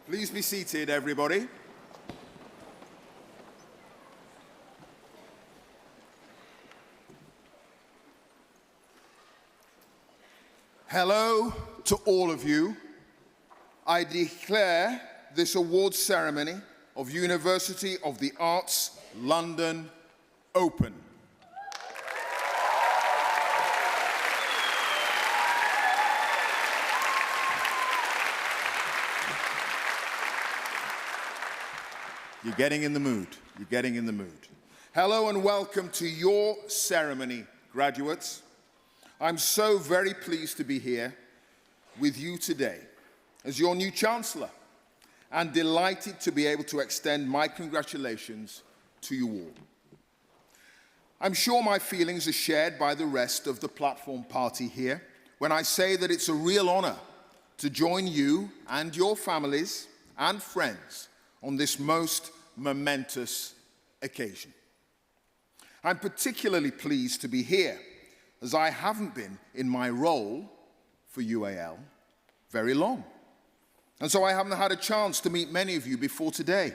Please be seated, everybody. Hello to all of you. I declare this awards ceremony of University of the Arts, London, open. You're getting in the mood. You're getting in the mood. Hello and welcome to your ceremony, graduates. I'm so very pleased to be here with you today as your new Chancellor and delighted to be able to extend my congratulations to you all. I'm sure my feelings are shared by the rest of the platform party here when I say that it's a real honor to join you and your families and friends on this most momentous occasion. I'm particularly pleased to be here as I haven't been in my role for UAL very long. And so I haven't had a chance to meet many of you before today.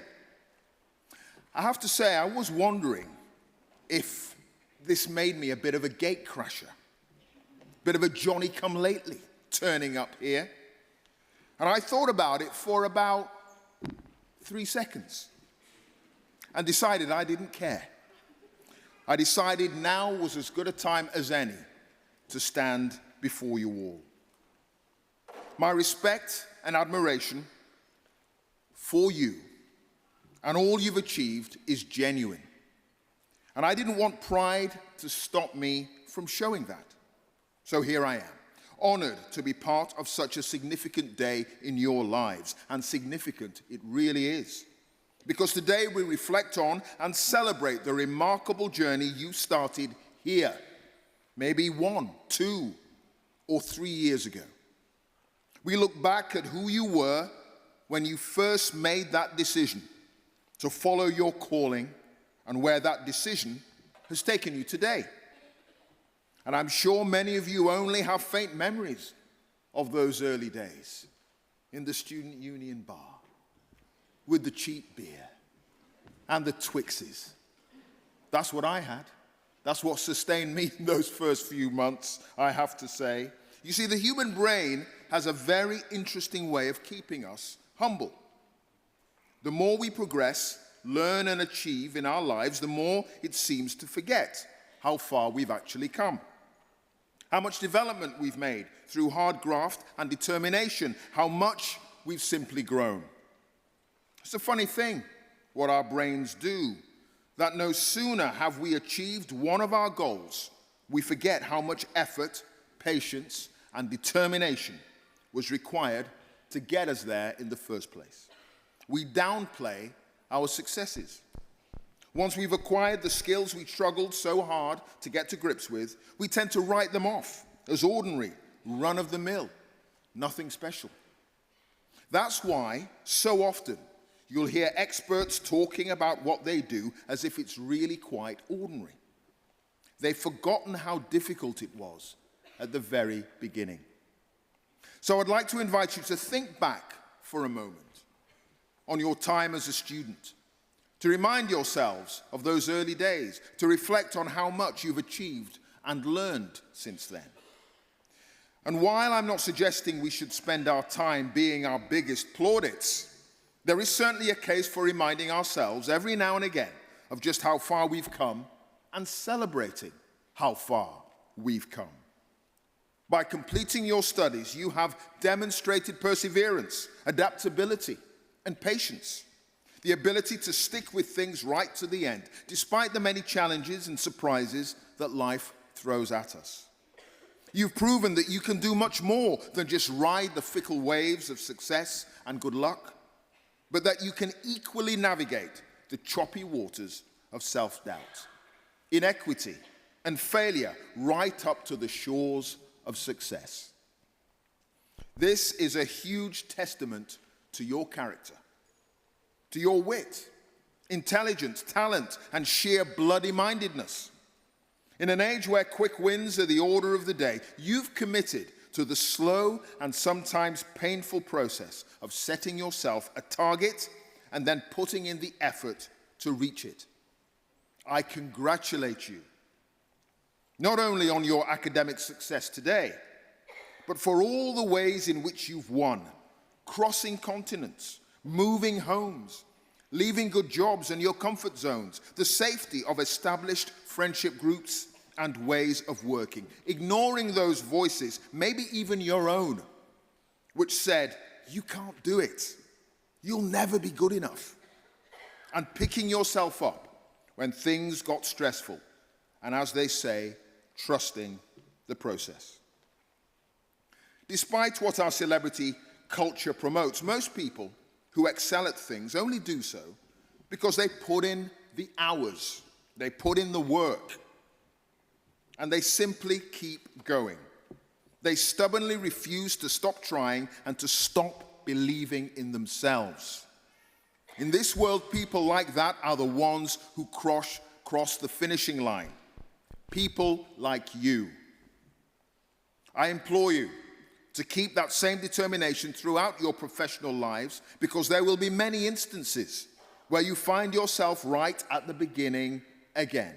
I have to say, I was wondering if this made me a bit of a gatecrasher, a bit of a Johnny-come-lately turning up here. And I thought about it for about 3 seconds and decided I didn't care. I decided now was as good a time as any to stand before you all. My respect and admiration for you and all you've achieved is genuine. And I didn't want pride to stop me from showing that. So here I am, honored to be part of such a significant day in your lives. And significant it really is. Because today we reflect on and celebrate the remarkable journey you started here, maybe 1, 2, or 3 years ago. We look back at who you were when you first made that decision to follow your calling and where that decision has taken you today. And I'm sure many of you only have faint memories of those early days in the student union bar with the cheap beer and the Twixes. That's what I had. That's what sustained me in those first few months, I have to say. You see, the human brain has a very interesting way of keeping us humble. The more we progress, learn and achieve in our lives, the more it seems to forget how far we've actually come. How much development we've made through hard graft and determination, how much we've simply grown. It's a funny thing, what our brains do, that no sooner have we achieved one of our goals, we forget how much effort, patience, and determination was required to get us there in the first place. We downplay our successes. Once we've acquired the skills we struggled so hard to get to grips with, we tend to write them off as ordinary, run-of-the-mill, nothing special. That's why, so often, you'll hear experts talking about what they do as if it's really quite ordinary. They've forgotten how difficult it was at the very beginning. So I'd like to invite you to think back for a moment on your time as a student, to remind yourselves of those early days, to reflect on how much you've achieved and learned since then. And while I'm not suggesting we should spend our time being our biggest plaudits, there is certainly a case for reminding ourselves every now and again of just how far we've come and celebrating how far we've come. By completing your studies, you have demonstrated perseverance, adaptability, and patience. The ability to stick with things right to the end, despite the many challenges and surprises that life throws at us. You've proven that you can do much more than just ride the fickle waves of success and good luck, but that you can equally navigate the choppy waters of self-doubt, inequity, and failure right up to the shores of success. This is a huge testament to your character, to your wit, intelligence, talent, and sheer bloody-mindedness. In an age where quick wins are the order of the day, you've committed to the slow and sometimes painful process of setting yourself a target and then putting in the effort to reach it. I congratulate you, not only on your academic success today, but for all the ways in which you've won, crossing continents, moving homes, leaving good jobs and your comfort zones, the safety of established friendship groups and ways of working, ignoring those voices, maybe even your own, which said, you can't do it, you'll never be good enough, and picking yourself up when things got stressful, and as they say, trusting the process. Despite what our celebrity culture promotes, most people who excel at things only do so because they put in the hours, they put in the work, and they simply keep going. They stubbornly refuse to stop trying and to stop believing in themselves. In this world, people like that are the ones who cross the finishing line. People like you. I implore you to keep that same determination throughout your professional lives, because there will be many instances where you find yourself right at the beginning again.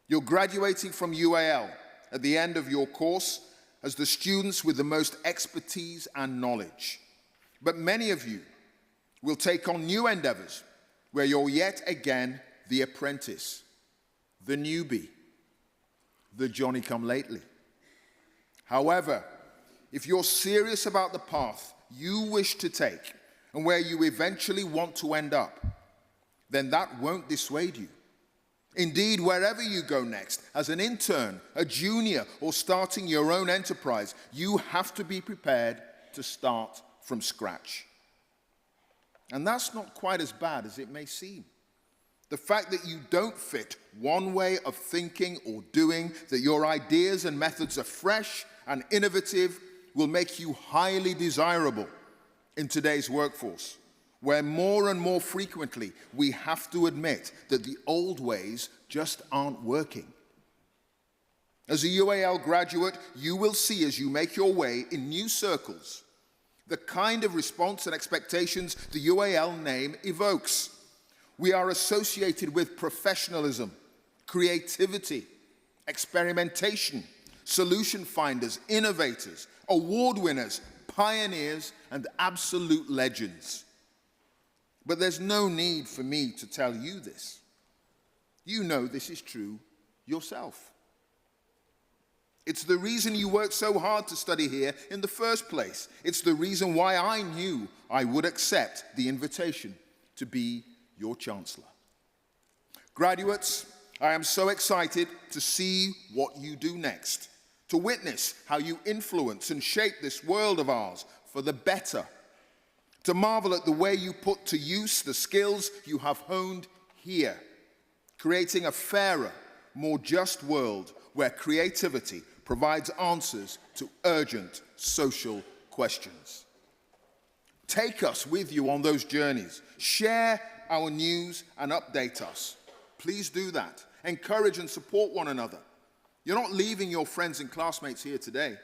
You're graduating from UAL at the end of your course as the students with the most expertise and knowledge. But many of you will take on new endeavors where you're yet again the apprentice, the newbie, the Johnny-come-lately. However, if you're serious about the path you wish to take and where you eventually want to end up, then that won't dissuade you. Indeed, wherever you go next, as an intern, a junior, or starting your own enterprise, you have to be prepared to start from scratch. And that's not quite as bad as it may seem. The fact that you don't fit one way of thinking or doing, that your ideas and methods are fresh and innovative, will make you highly desirable in today's workforce, where more and more frequently we have to admit that the old ways just aren't working. As a UAL graduate, you will see as you make your way in new circles the kind of response and expectations the UAL name evokes. We are associated with professionalism, creativity, experimentation, solution finders, innovators, award winners, pioneers, and absolute legends. But there's no need for me to tell you this. You know this is true yourself. It's the reason you worked so hard to study here in the first place. It's the reason why I knew I would accept the invitation to be your chancellor. Graduates, I am so excited to see what you do next, to witness how you influence and shape this world of ours for the better, to marvel at the way you put to use the skills you have honed here, creating a fairer, more just world where creativity provides answers to urgent social questions. Take us with you on those journeys. Share our news and update us. Please do that. Encourage and support one another. You're not leaving your friends and classmates here today.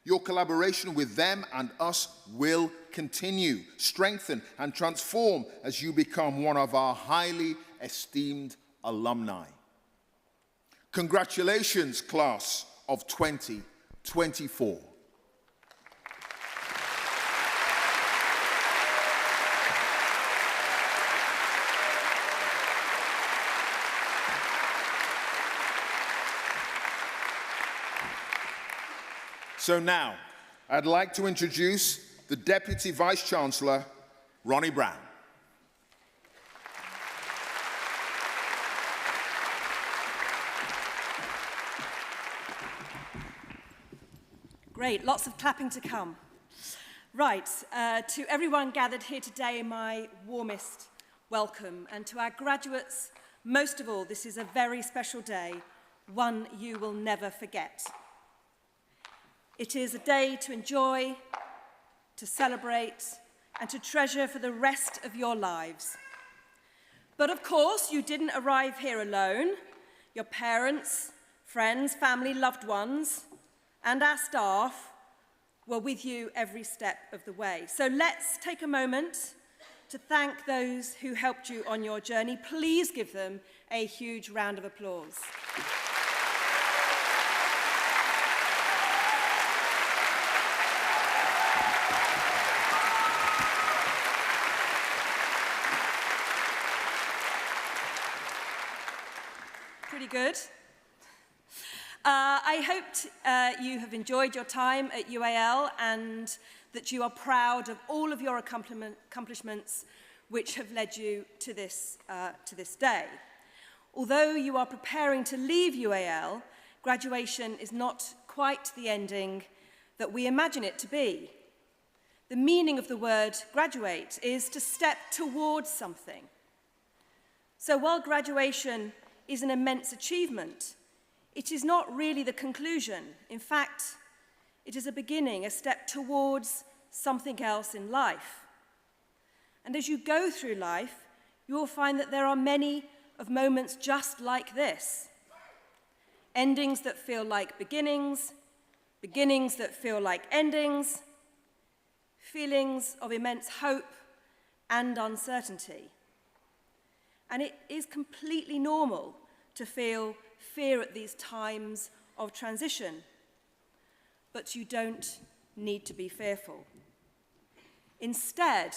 Your collaboration with them and us will continue, strengthen, and transform as you become one of our highly esteemed alumni. Congratulations, class of 2024. So now, I'd like to introduce the Deputy Vice-Chancellor, Ronnie Brown. Great, lots of clapping to come. Right, to everyone gathered here today, my warmest welcome. And to our graduates, most of all, this is a very special day, one you will never forget. It is a day to enjoy, to celebrate, and to treasure for the rest of your lives. But of course, you didn't arrive here alone. Your parents, friends, family, loved ones, and our staff were with you every step of the way. So let's take a moment to thank those who helped you on your journey. Please give them a huge round of applause. Pretty good. I hope you have enjoyed your time at UAL and that you are proud of all of your accomplishments which have led you to this day. Although you are preparing to leave UAL, graduation is not quite the ending that we imagine it to be. The meaning of the word graduate is to step towards something. So while graduation is an immense achievement, it is not really the conclusion. In fact, it is a beginning, a step towards something else in life. And as you go through life, you will find that there are many of moments just like this. Endings that feel like beginnings, beginnings that feel like endings, feelings of immense hope and uncertainty. And it is completely normal to feel fear at these times of transition, but you don't need to be fearful. Instead,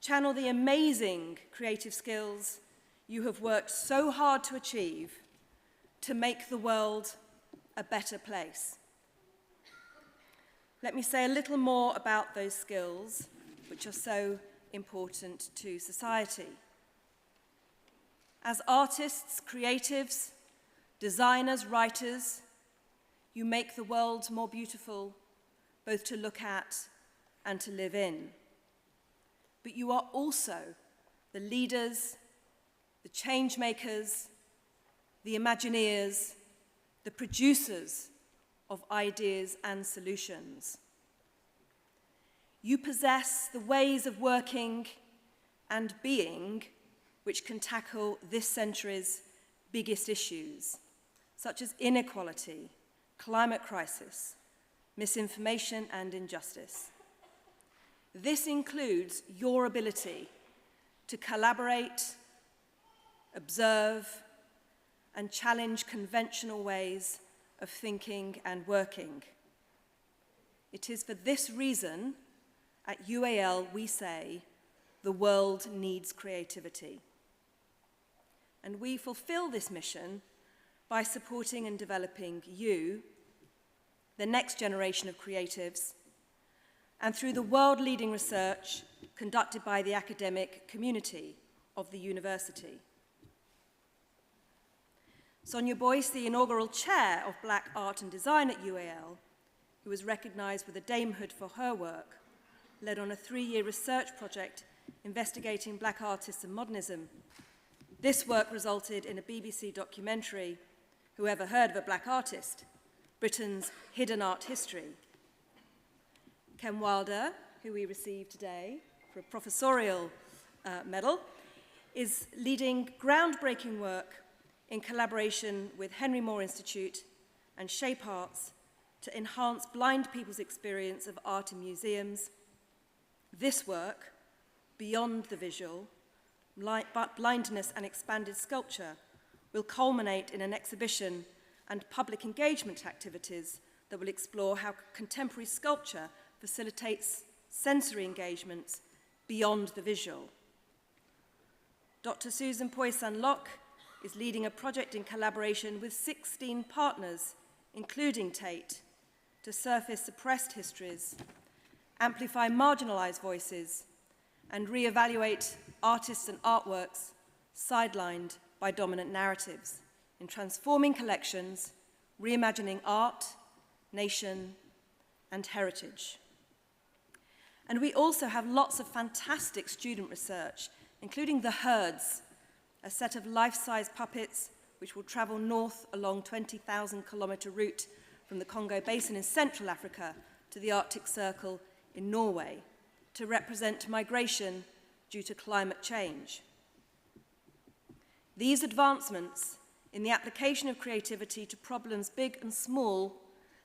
channel the amazing creative skills you have worked so hard to achieve to make the world a better place. Let me say a little more about those skills which are so important to society. As artists, creatives, designers, writers, you make the world more beautiful, both to look at and to live in. But you are also the leaders, the change makers, the Imagineers, the producers of ideas and solutions. You possess the ways of working and being which can tackle this century's biggest issues, such as inequality, climate crisis, misinformation, and injustice. This includes your ability to collaborate, observe, and challenge conventional ways of thinking and working. It is for this reason, at UAL, we say, the world needs creativity. And we fulfill this mission by supporting and developing you, the next generation of creatives, and through the world-leading research conducted by the academic community of the university. Sonia Boyce, the inaugural chair of Black Art and Design at UAL, who was recognized with a Damehood for her work, led on a 3-year research project investigating black artists and modernism. This work resulted in a BBC documentary, Whoever Heard of a Black Artist? Britain's Hidden Art History. Ken Wilder, who we received today for a professorial medal, is leading groundbreaking work in collaboration with Henry Moore Institute and Shape Arts to enhance blind people's experience of art in museums. This work, Beyond the Visual, Blindness and Expanded Sculpture, will culminate in an exhibition and public engagement activities that will explore how contemporary sculpture facilitates sensory engagements beyond the visual. Dr. Susan Poisson-Locke is leading a project in collaboration with 16 partners, including Tate, to surface suppressed histories, amplify marginalized voices, and reevaluate artists and artworks sidelined by dominant narratives in transforming collections, reimagining art, nation, and heritage. And we also have lots of fantastic student research, including The Herds, a set of life-size puppets which will travel north along 20,000-kilometer route from the Congo Basin in Central Africa to the Arctic Circle in Norway to represent migration due to climate change. These advancements in the application of creativity to problems big and small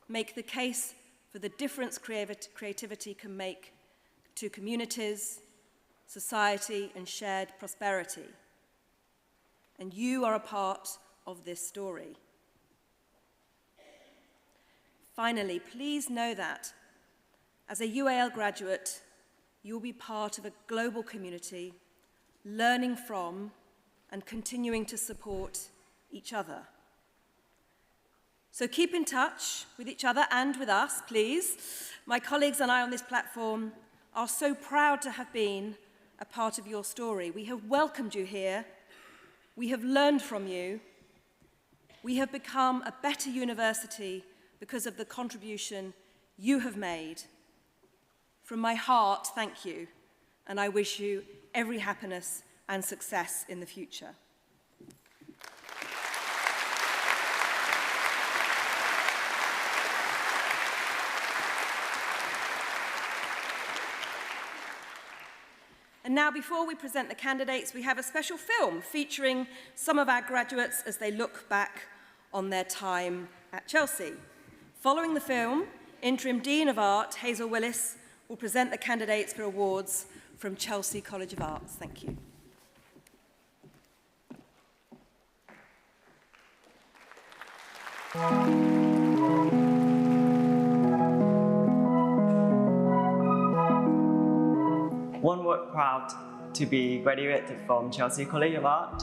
make the case for the difference creativity can make to communities, society, and shared prosperity. And you are a part of this story. Finally, please know that as a UAL graduate, you will be part of a global community, learning from and continuing to support each other. So keep in touch with each other and with us, please. My colleagues and I on this platform are so proud to have been a part of your story. We have welcomed you here. We have learned from you. We have become a better university because of the contribution you have made. From my heart, thank you, and I wish you every happiness and success in the future. And now, before we present the candidates, we have a special film featuring some of our graduates as they look back on their time at Chelsea. Following the film, Interim Dean of Art, Hazel Willis, will present the candidates for awards from Chelsea College of Arts. Thank you. One word proud to be graduated from Chelsea College of Art.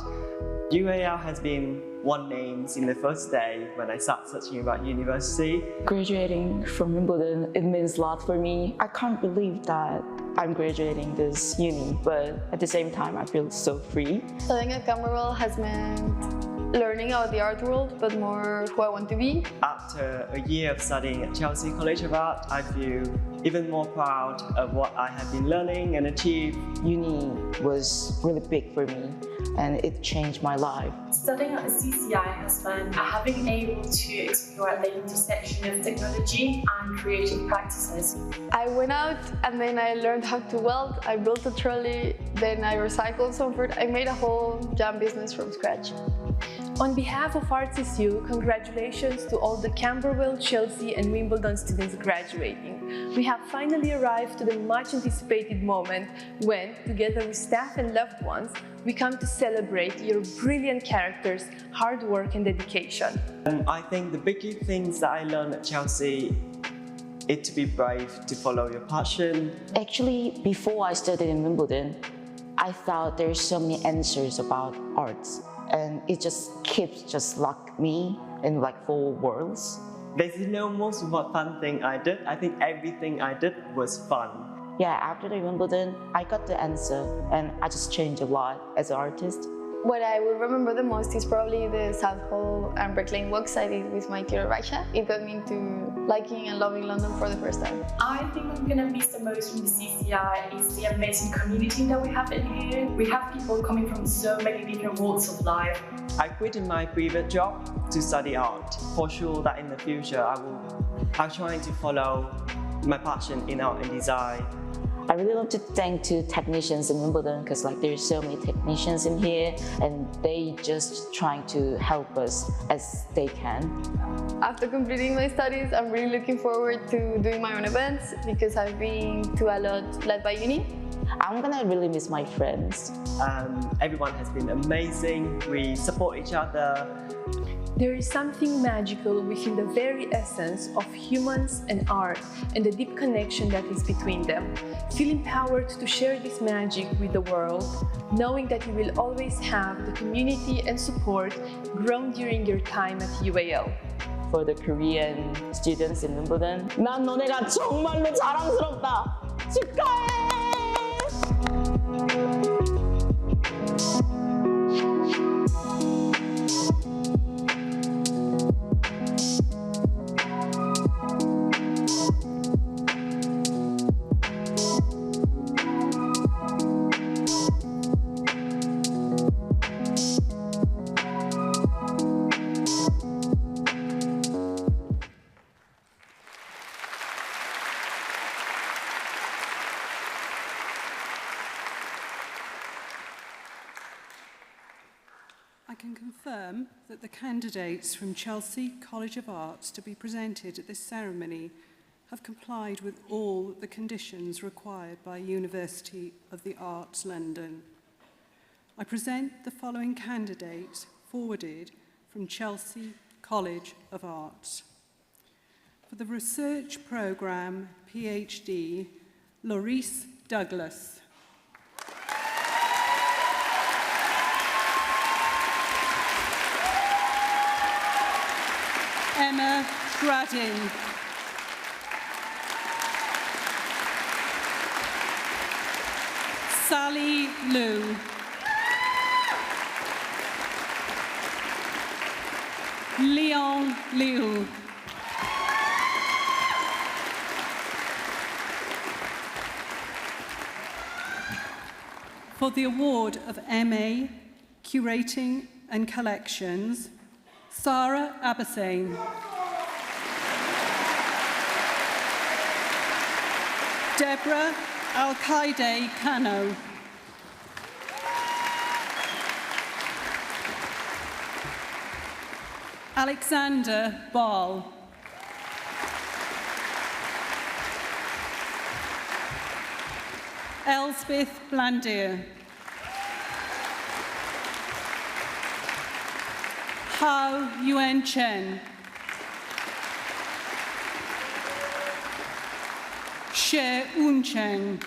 UAL has been one name in the first day when I started searching about university. Graduating from Wimbledon, it means a lot for me. I can't believe that I'm graduating this uni, but at the same time, I feel so free. Studying at Camberwell has meant learning about the art world, but more who I want to be. After a year of studying at Chelsea College of Art, I feel even more proud of what I have been learning and achieved. Uni was really big for me, and it changed my life. Studying at the CCI has meant having able to explore the intersection of technology and creative practices. I went out and then I learned how to weld, I built a trolley, then I recycled some fruit. I made a whole jam business from scratch. On behalf of ArtsSU, congratulations to all the Camberwell, Chelsea and Wimbledon students graduating. We have finally arrived to the much anticipated moment when, together with staff and loved ones, we come to celebrate your brilliant characters, hard work and dedication. I think the biggest things that I learned at Chelsea is to be brave, to follow your passion. Actually, before I studied in Wimbledon, I thought there's so many answers about arts, and it just keeps just lock me in like 4 worlds. There's no most fun thing I did. I think everything I did was fun. Yeah, after the Wimbledon, I got the answer, and I just changed a lot as an artist. What I will remember the most is probably the South Hall and Brick Lane walks I did with my tutor Raisha. It got me into liking and loving London for the first time. I think I'm going to miss the most from the CCI is the amazing community that we have in here. We have people coming from so many different walks of life. I quit my previous job to study art. For sure that in the future I'm trying to follow my passion in art and design. I really love to thank to technicians in Wimbledon because like there's so many technicians in here and they just trying to help us as they can. After completing my studies, I'm really looking forward to doing my own events because I've been to a lot led by uni. I'm gonna really miss my friends. Everyone has been amazing. We support each other. There is something magical within the very essence of humans and art and the deep connection that is between them. Feel empowered to share this magic with the world, knowing that you will always have the community and support grown during your time at UAL. For the Korean students in Wimbledon, 난 너네가 정말로 자랑스럽다. 축하해! I can confirm that the candidates from Chelsea College of Arts to be presented at this ceremony have complied with all the conditions required by University of the Arts London. I present the following candidates forwarded from Chelsea College of Arts. For the research programme PhD, Laurice Douglas. Emma Gradin. Sally Liu. Leon Liu. For the award of MA, Curating and Collections, Sarah Abbasane. Deborah Al-Qaeda Kano. Alexander Ball. Elspeth Blandier. Hao Yuan Chen. She Un Cheng.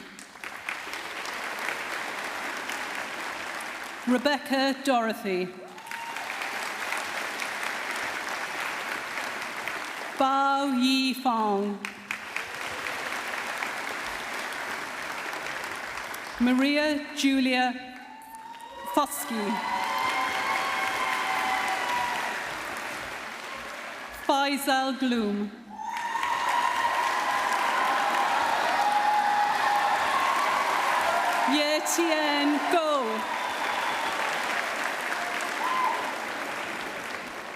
Rebecca Dorothy. Bao Yi Fong. Maria Julia Foskey. Faisal Gloom. Ye Tian Go.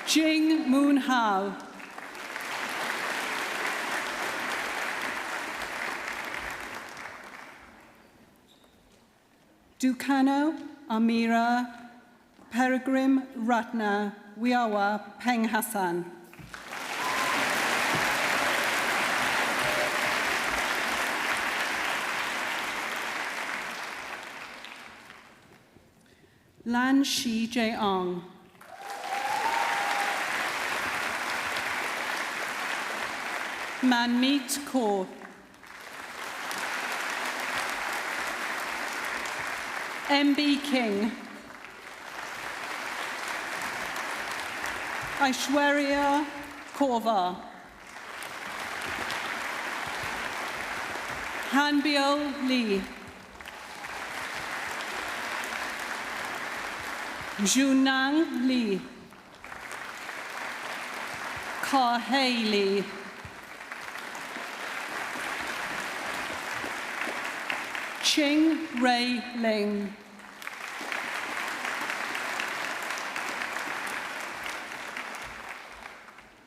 Jing Moon Hao. Ducano Amira Peregrim Ratna Wiawa Peng Hassan. Lan Shi Jeong. Manmeet Kaur. M.B. King. Aishwarya Korva. Hanbiol Lee. Junang Lee. Ka-hei Lee. Ching Ray Ling.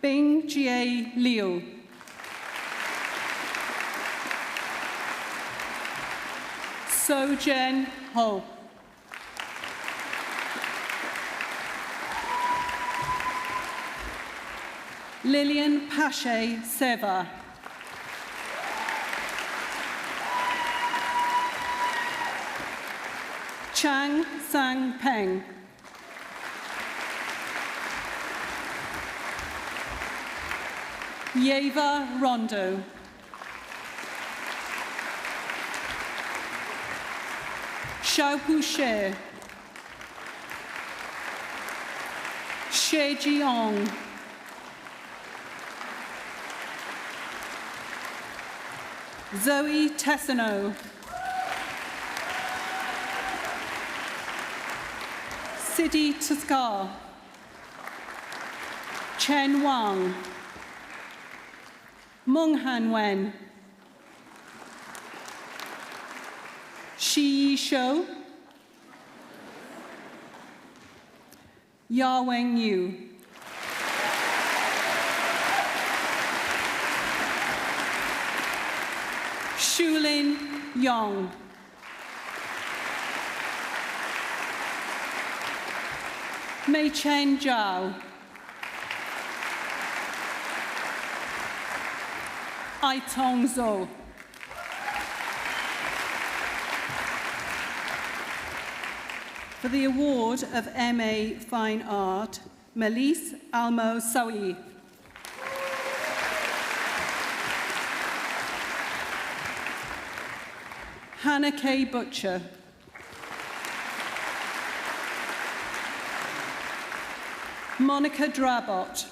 Bing Jie Liu. So Jen Ho. Lillian Pache Seva. Chang Sang Peng. Yeva Rondo. Xiaopu She. She Jiong. Zoe Tessano. Sidi Tuskar. Chen Wang. Meng Han Wen. Shi Shou. Ya Weng Yu. Shulin Yong. Mei Chen Zhao. Aitong Zo. For the award of MA Fine Art, Melis Almo Sawi. Hannah K. Butcher. Monica Drabot.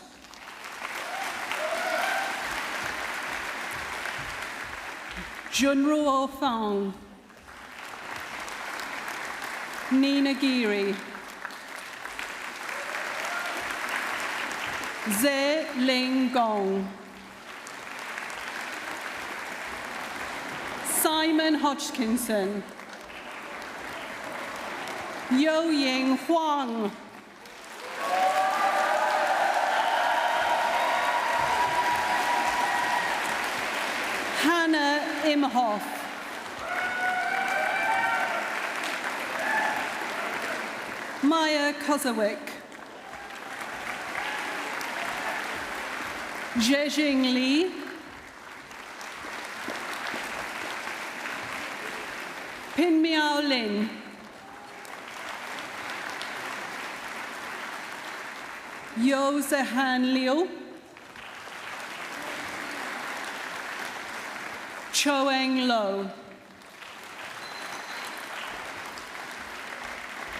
Junruo Fong. Nina Giri. Ze Ling Gong. Simon Hodgkinson. Yo Ying Huang. Hannah Imhoff. Maya Kozowick. Zhejing Li. Pin Miao Lin. Yo Zehan Liu. Choeng Lo.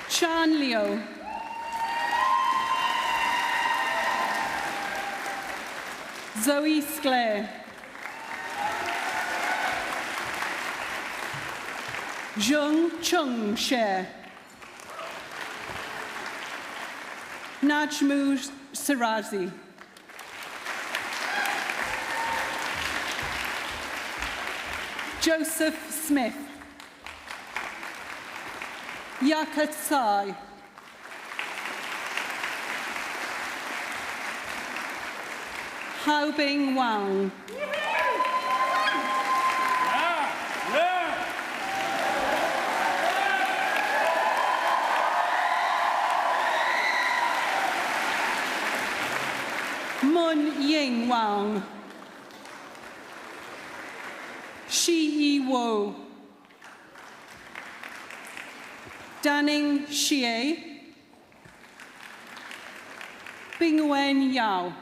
Chan Liu. Zoe Sclair. Zheng Chung She. Najmu Sirazi. Joseph Smith. Yakat Sai. Haobing Wang. Mun Ying Wang. Shi Yi Wo. Danning Xie. Bingwen Yao.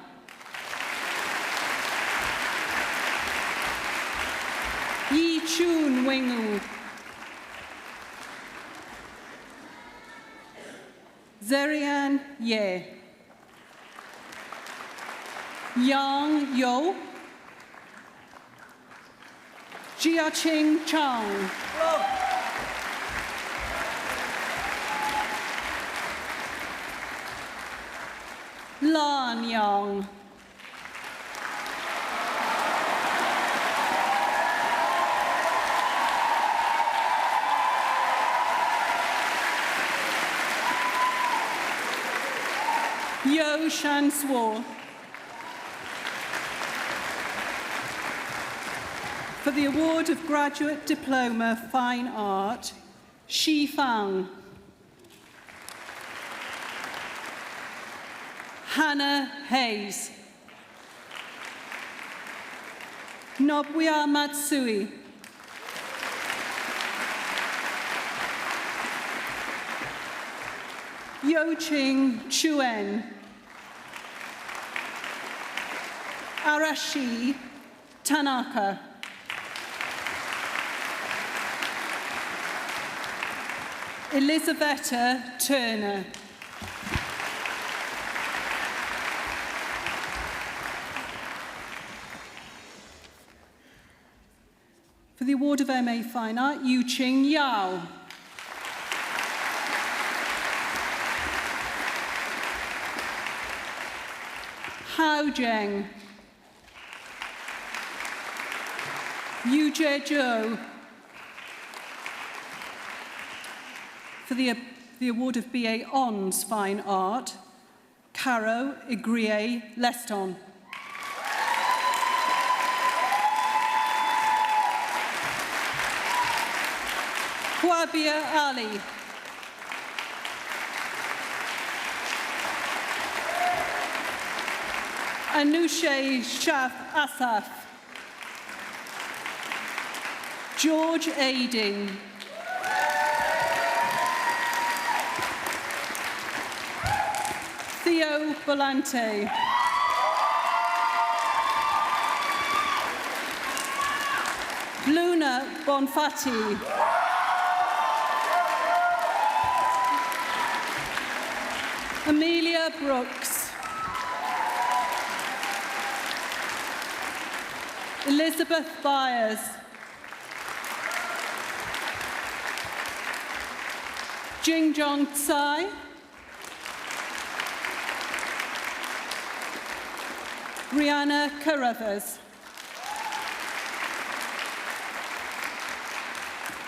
Yi Chun Wengu. Zerian Ye. Yang Yo. Jiaching Chang. Lan Yang. Yo Shan Swo. For the award of Graduate Diploma Fine Art, Shi Fang. Hannah Hayes. Nobuya Matsui. Yoching Chuen. Arashi Tanaka. Elisabetta Turner. For the award of MA Fine Art, Yuqing Yao. Hao Zheng. Yu Jie Zhou. For the award of BA Hons Fine Art, Caro Igrie Leston. Huabia Ali. Anousheh Shaf Asaf. George Aiding. Theo Bolante. Luna Bonfatti. Amelia Brooks. Elizabeth Byers. Jingjong Tsai. Rihanna Carruthers.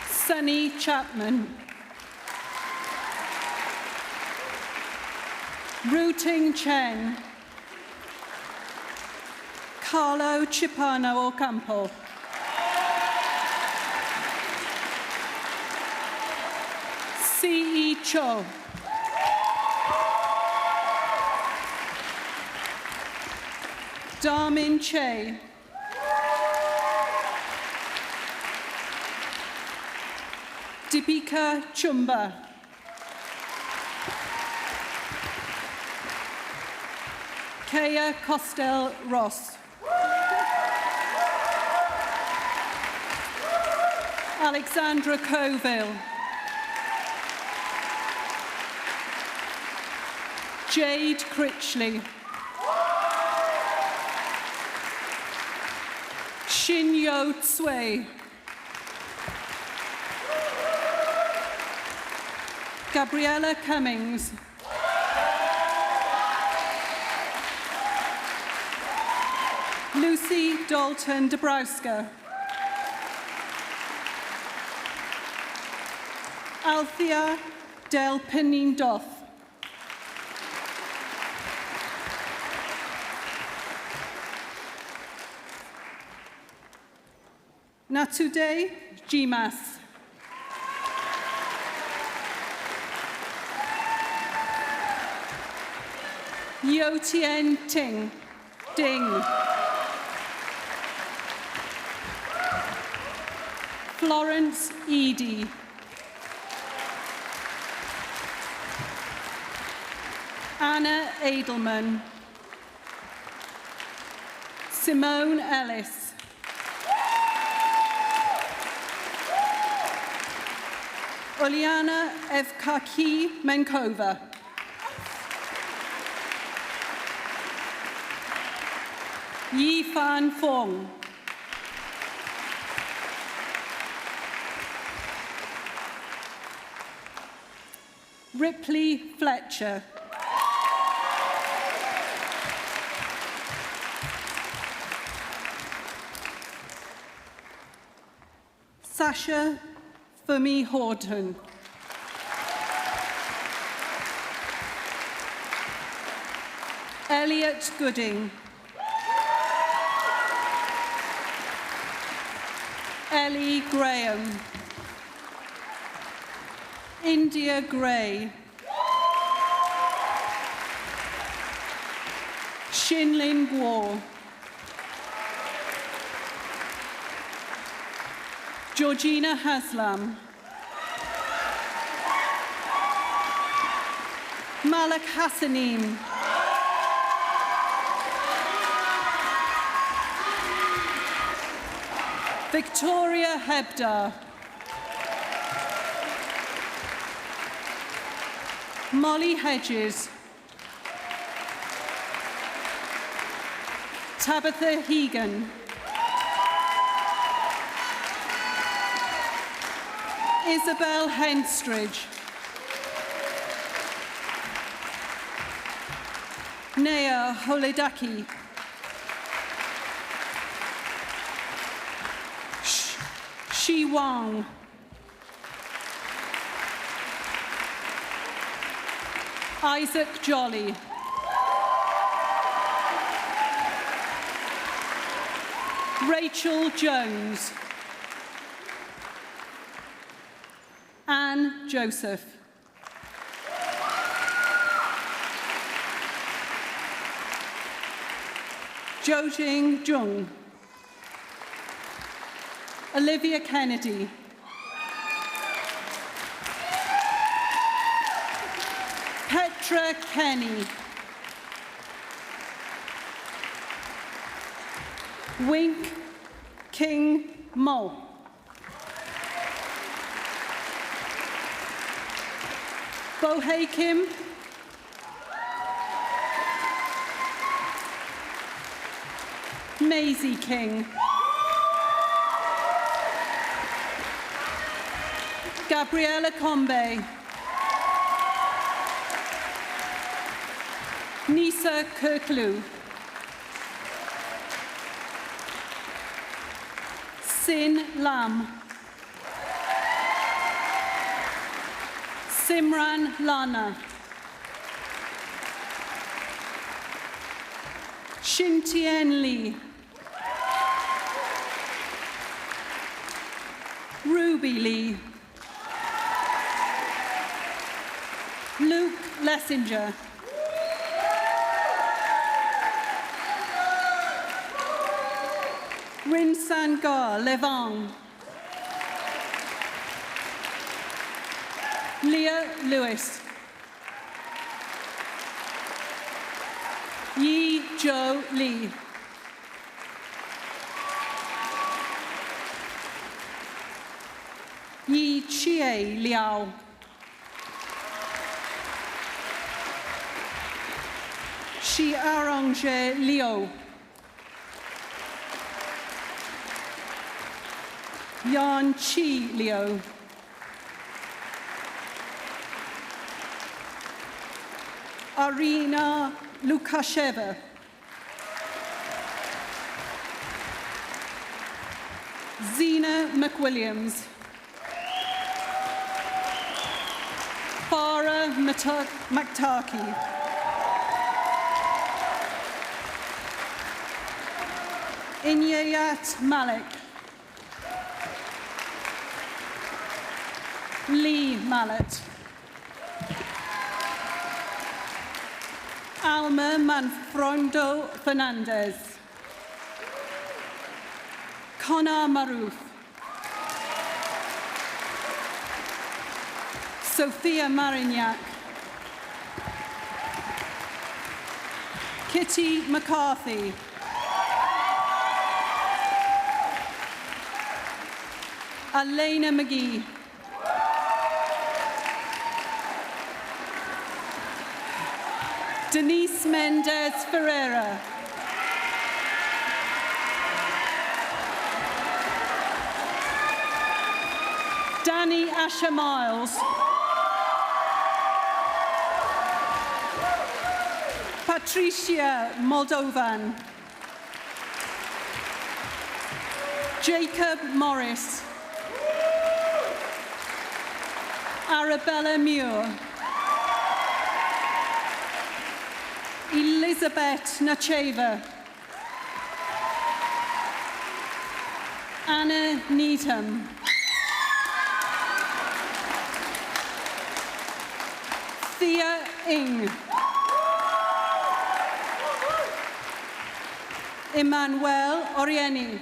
Sunny Chapman. Ru-Ting Chen. Carlo Cipano Ocampo. C.E. Cho. Darmin Che. Deepika Chumba. Kaya Costel Ross. Alexandra Coville. Jade Critchley. Shin Yo Tsui. Gabriella Cummings. Lucy Dalton Dabrowska. Althea Del Penindoth. Natude Gimas. Yo Tien Ting. Ding. Florence Edie. Anna Edelman. Simone Ellis. Uliana Evkaki Menkova. Yi Fan Fong. Ripley Fletcher. Sasha Fumi Horton. Elliot Gooding. Ellie Graham. India Gray. Shinlin Guo. Georgina Haslam. Malak Hassanin. Victoria Hebdar. Molly Hedges. Tabitha Hegan. Isabel Henstridge. Nea Holidaki. Shi Wang. Isaac Jolly. Rachel Jones. Anne Joseph. Jojing Jung. Olivia Kennedy. Petra Kenny. Wink King Mo. Bohei Kim. Maisie King. Gabriella Combe. Nisa Kirklu. Sin Lam. Simran Lana. Xintien Lee. Ruby Lee. Luke Lessinger. Rin Sangar Levang. Leah Lewis. Yi Jo Lee. Yi Chie Liao. Shi Arrange Liu. Yan Chi Liu. Arina Lukasheva. Zena McWilliams. Farah Maktaki. Inyayat Malik. Lee Mallet. Alma Manfrondo Fernandez. Connor Maroof. Sophia Marignac. Kitty McCarthy. Elena McGee. Denise Mendez Ferreira. Danny Asher Miles. Patricia Moldovan. Jacob Morris. Arabella Muir. Elizabeth Nacheva. Anna Needham. Thea Ing. Emmanuel Orieni.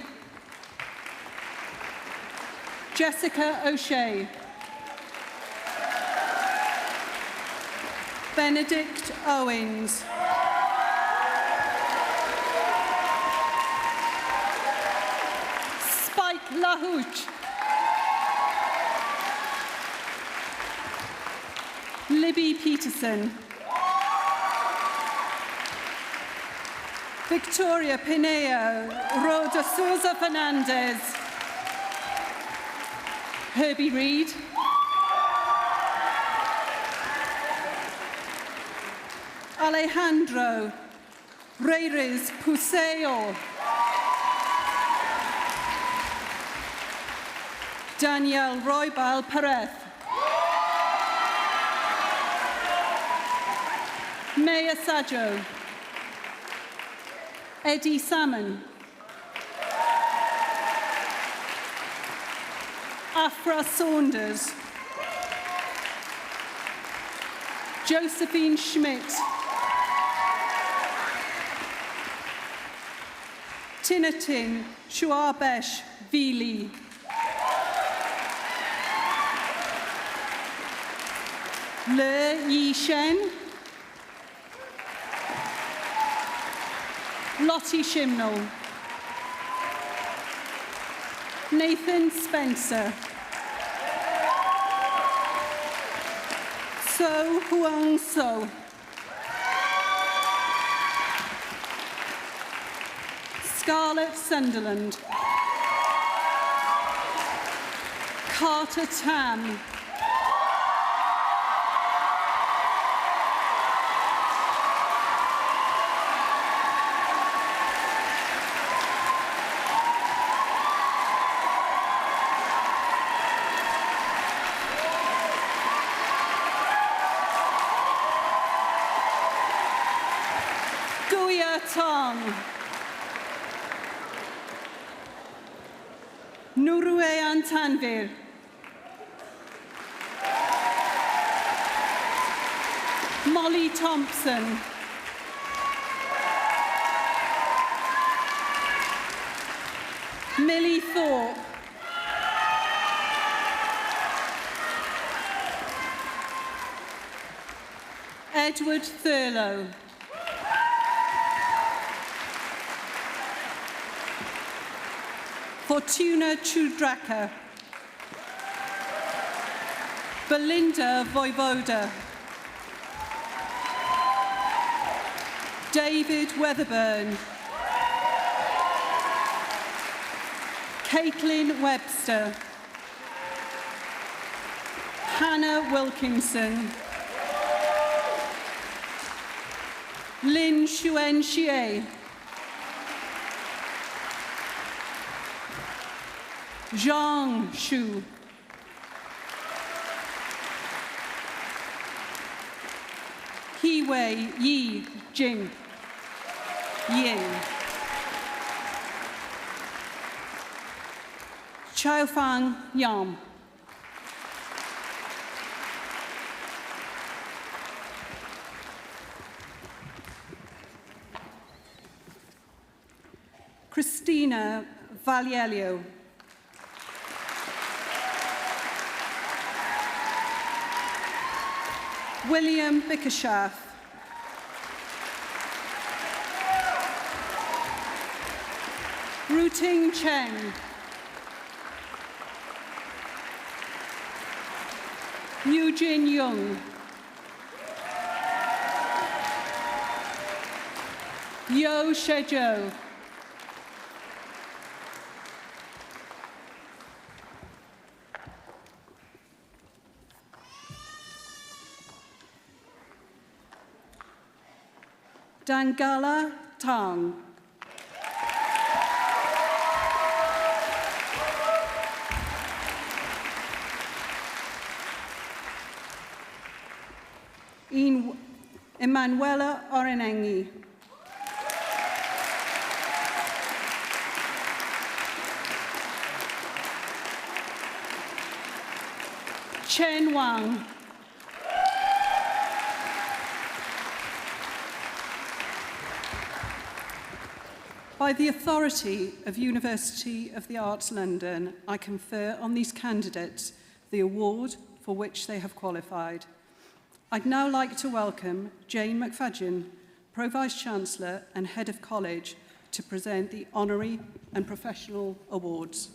Jessica O'Shea. Benedict Owens. Spike LaHooch. Libby Peterson. Victoria Pineo. Rhoda Souza Fernandez. Herbie Reid. Alejandro Reyes Puseo. Danielle Roybal Perez. Maya Sajo. Eddie Salmon. Afra Saunders. Josephine Schmidt. Tinatin Shuabesh Vili. Le Yi Shen, Lottie Shimnall, Nathan Spencer, So Huang So, Scarlett Sunderland, Carter Tam, Guya Tong, Nuruean Tanvir, Molly Thompson, Millie Thorpe, Edward Thurlow, Fortuna Chudraka, Belinda Voivoda, David Weatherburn, Caitlin Webster, Hannah Wilkinson, Lin Shuen Xie, Zhang Xu, Hiwei Yi Jing, Ying, Chaofang Yam, Christina Valiello, William Bickershaft, Ruting Cheng, Eugene Young, Yo Shezhou, Dangala Tang, Emanuela Orenengi, Chen Wang, by the authority of University of the Arts London, I confer on these candidates the award for which they have qualified. I'd now like to welcome Jane McFadden, Pro-Vice-Chancellor and Head of College, to present the honorary and professional awards.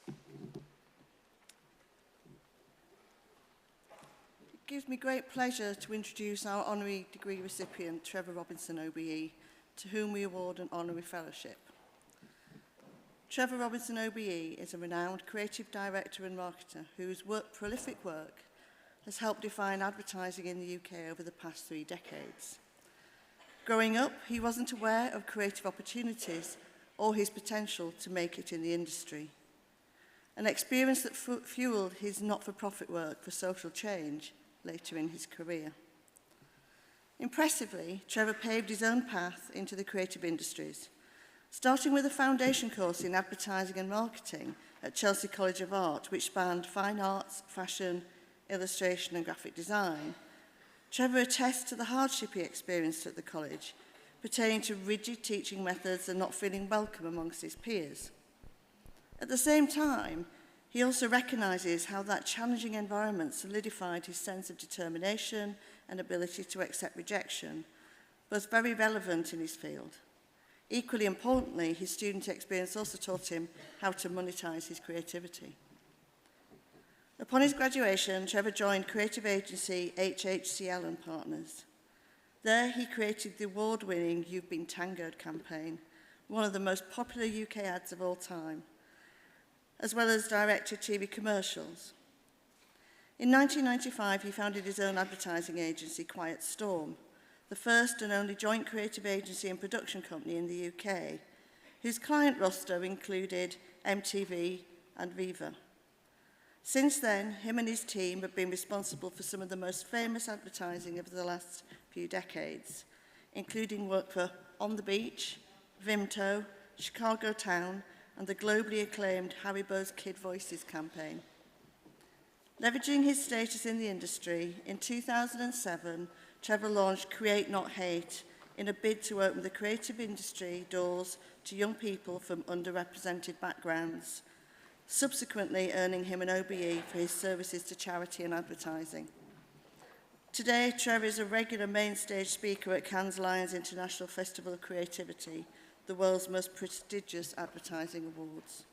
It gives me great pleasure to introduce our honorary degree recipient, Trevor Robinson OBE, to whom we award an honorary fellowship. Trevor Robinson OBE is a renowned creative director and marketer whose prolific work has helped define advertising in the UK over the past 3 decades. Growing up, he wasn't aware of creative opportunities or his potential to make it in the industry. An experience that fueled his not-for-profit work for social change later in his career. Impressively, Trevor paved his own path into the creative industries, starting with a foundation course in advertising and marketing at Chelsea College of Art, which spanned fine arts, fashion, illustration and graphic design. Trevor attests to the hardship he experienced at the college, pertaining to rigid teaching methods and not feeling welcome amongst his peers. At the same time, He also recognises how that challenging environment solidified his sense of determination and ability to accept rejection, both very relevant in his field. Equally importantly, his student experience also taught him how to monetize his creativity. Upon his graduation, Trevor joined creative agency HHCL and Partners. There he created the award-winning You've Been Tangoed campaign, one of the most popular UK ads of all time, as well as directed TV commercials. In 1995, he founded his own advertising agency, Quiet Storm, the first and only joint creative agency and production company in the UK, whose client roster included MTV and Viva. Since then, him and his team have been responsible for some of the most famous advertising of the last few decades, including work for On the Beach, Vimto, Chicago Town, and the globally acclaimed Haribo's Kid Voices campaign. Leveraging his status in the industry, in 2007, Trevor launched Create Not Hate in a bid to open the creative industry doors to young people from underrepresented backgrounds, subsequently earning him an OBE for his services to charity and advertising. Today, Trevor is a regular main stage speaker at Cannes Lions International Festival of Creativity, the world's most prestigious advertising awards.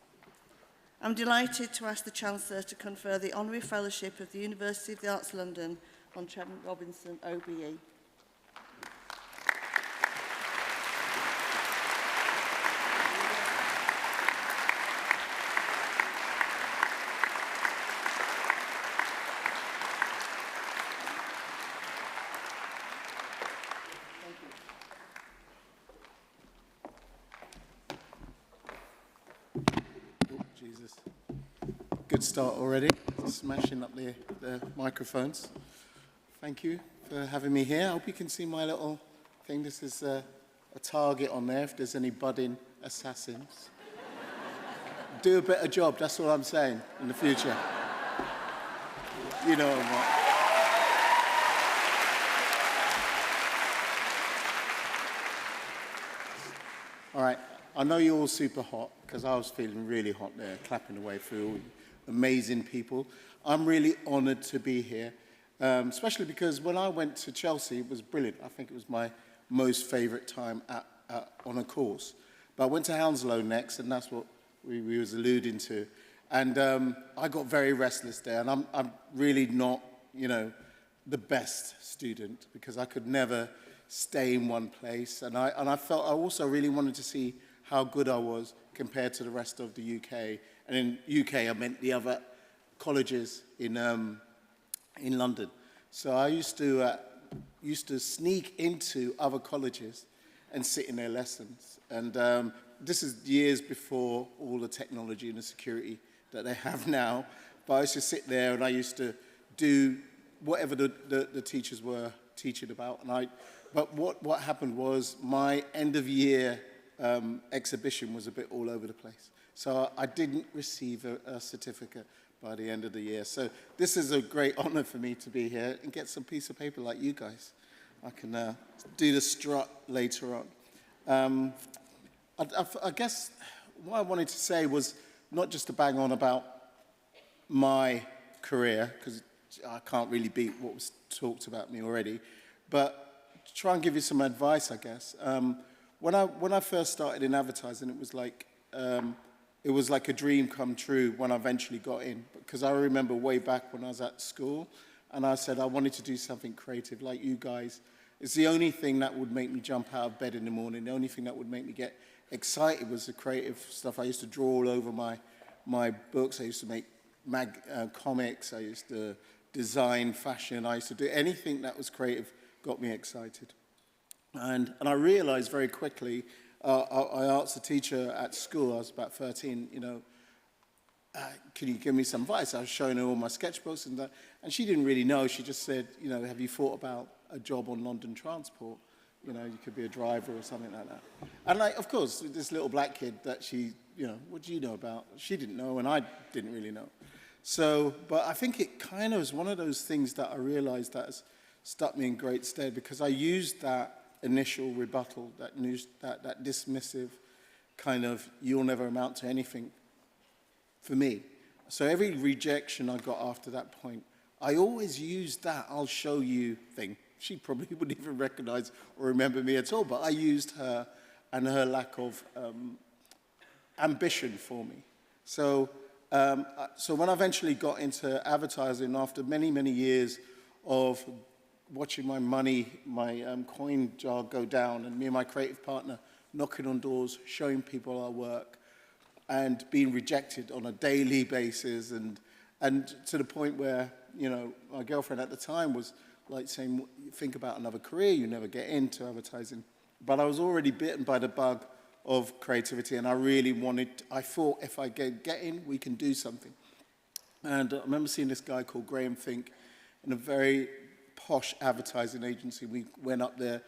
I'm delighted to ask the Chancellor to confer the Honorary Fellowship of the University of the Arts London on Trevor Robinson, OBE. Jesus. Good start already, smashing up the microphones. Thank you for having me here. I hope you can see my little thing. This is a target on there if there's any budding assassins. Do a better job, that's all I'm saying, in the future. You know what. All right. I know you're all super hot, because I was feeling really hot there, clapping away through all amazing people. I'm really honoured to be here, especially because when I went to Chelsea, it was brilliant. I think it was my most favourite time on a course. But I went to Hounslow next, and that's what we was alluding to. And I got very restless there, and I'm really not, you know, the best student, because I could never stay in one place. And I felt I also really wanted to see how good I was compared to the rest of the UK. And in UK, I meant the other colleges in London. So I used to sneak into other colleges and sit in their lessons. And this is years before all the technology and the security that they have now. But I used to sit there and I used to do whatever the teachers were teaching about. But what happened was my end of year exhibition was a bit all over the place. So I didn't receive a certificate by the end of the year. So this is a great honor for me to be here and get some piece of paper like you guys. I can do the strut later on. I guess what I wanted to say was not just to bang on about my career, because I can't really beat what was talked about me already, but try and give you some advice, I guess. When I first started in advertising, it was like a dream come true when I eventually got in. Because I remember way back when I was at school, and I said I wanted to do something creative like you guys. It's the only thing that would make me jump out of bed in the morning. The only thing that would make me get excited was the creative stuff. I used to draw all over my books. I used to make comics. I used to design fashion. I used to do anything that was creative got me excited. And I realized very quickly, I asked the teacher at school, I was about 13, you know, can you give me some advice? I was showing her all my sketchbooks and that, and she didn't really know. She just said, you know, have you thought about a job on London Transport? You know, you could be a driver or something like that. And like, of course, this little black kid that she, you know, what do you know about? She didn't know, and I didn't really know. So, but I think it kind of was one of those things that I realized that has stuck me in great stead, because I used that initial rebuttal, that dismissive kind of, you'll never amount to anything, for me. So every rejection I got after that point, I always used that "I'll show you" thing. She probably wouldn't even recognize or remember me at all, but I used her and her lack of ambition for me. So when I eventually got into advertising, after many, many years of watching my money, my coin jar go down, and me and my creative partner knocking on doors, showing people our work, and being rejected on a daily basis, and to the point where, you know, my girlfriend at the time was like saying, think about another career, you never get into advertising. But I was already bitten by the bug of creativity, and I really I thought if I get in, we can do something. And I remember seeing this guy called Graham Fink in a very posh advertising agency. We went up there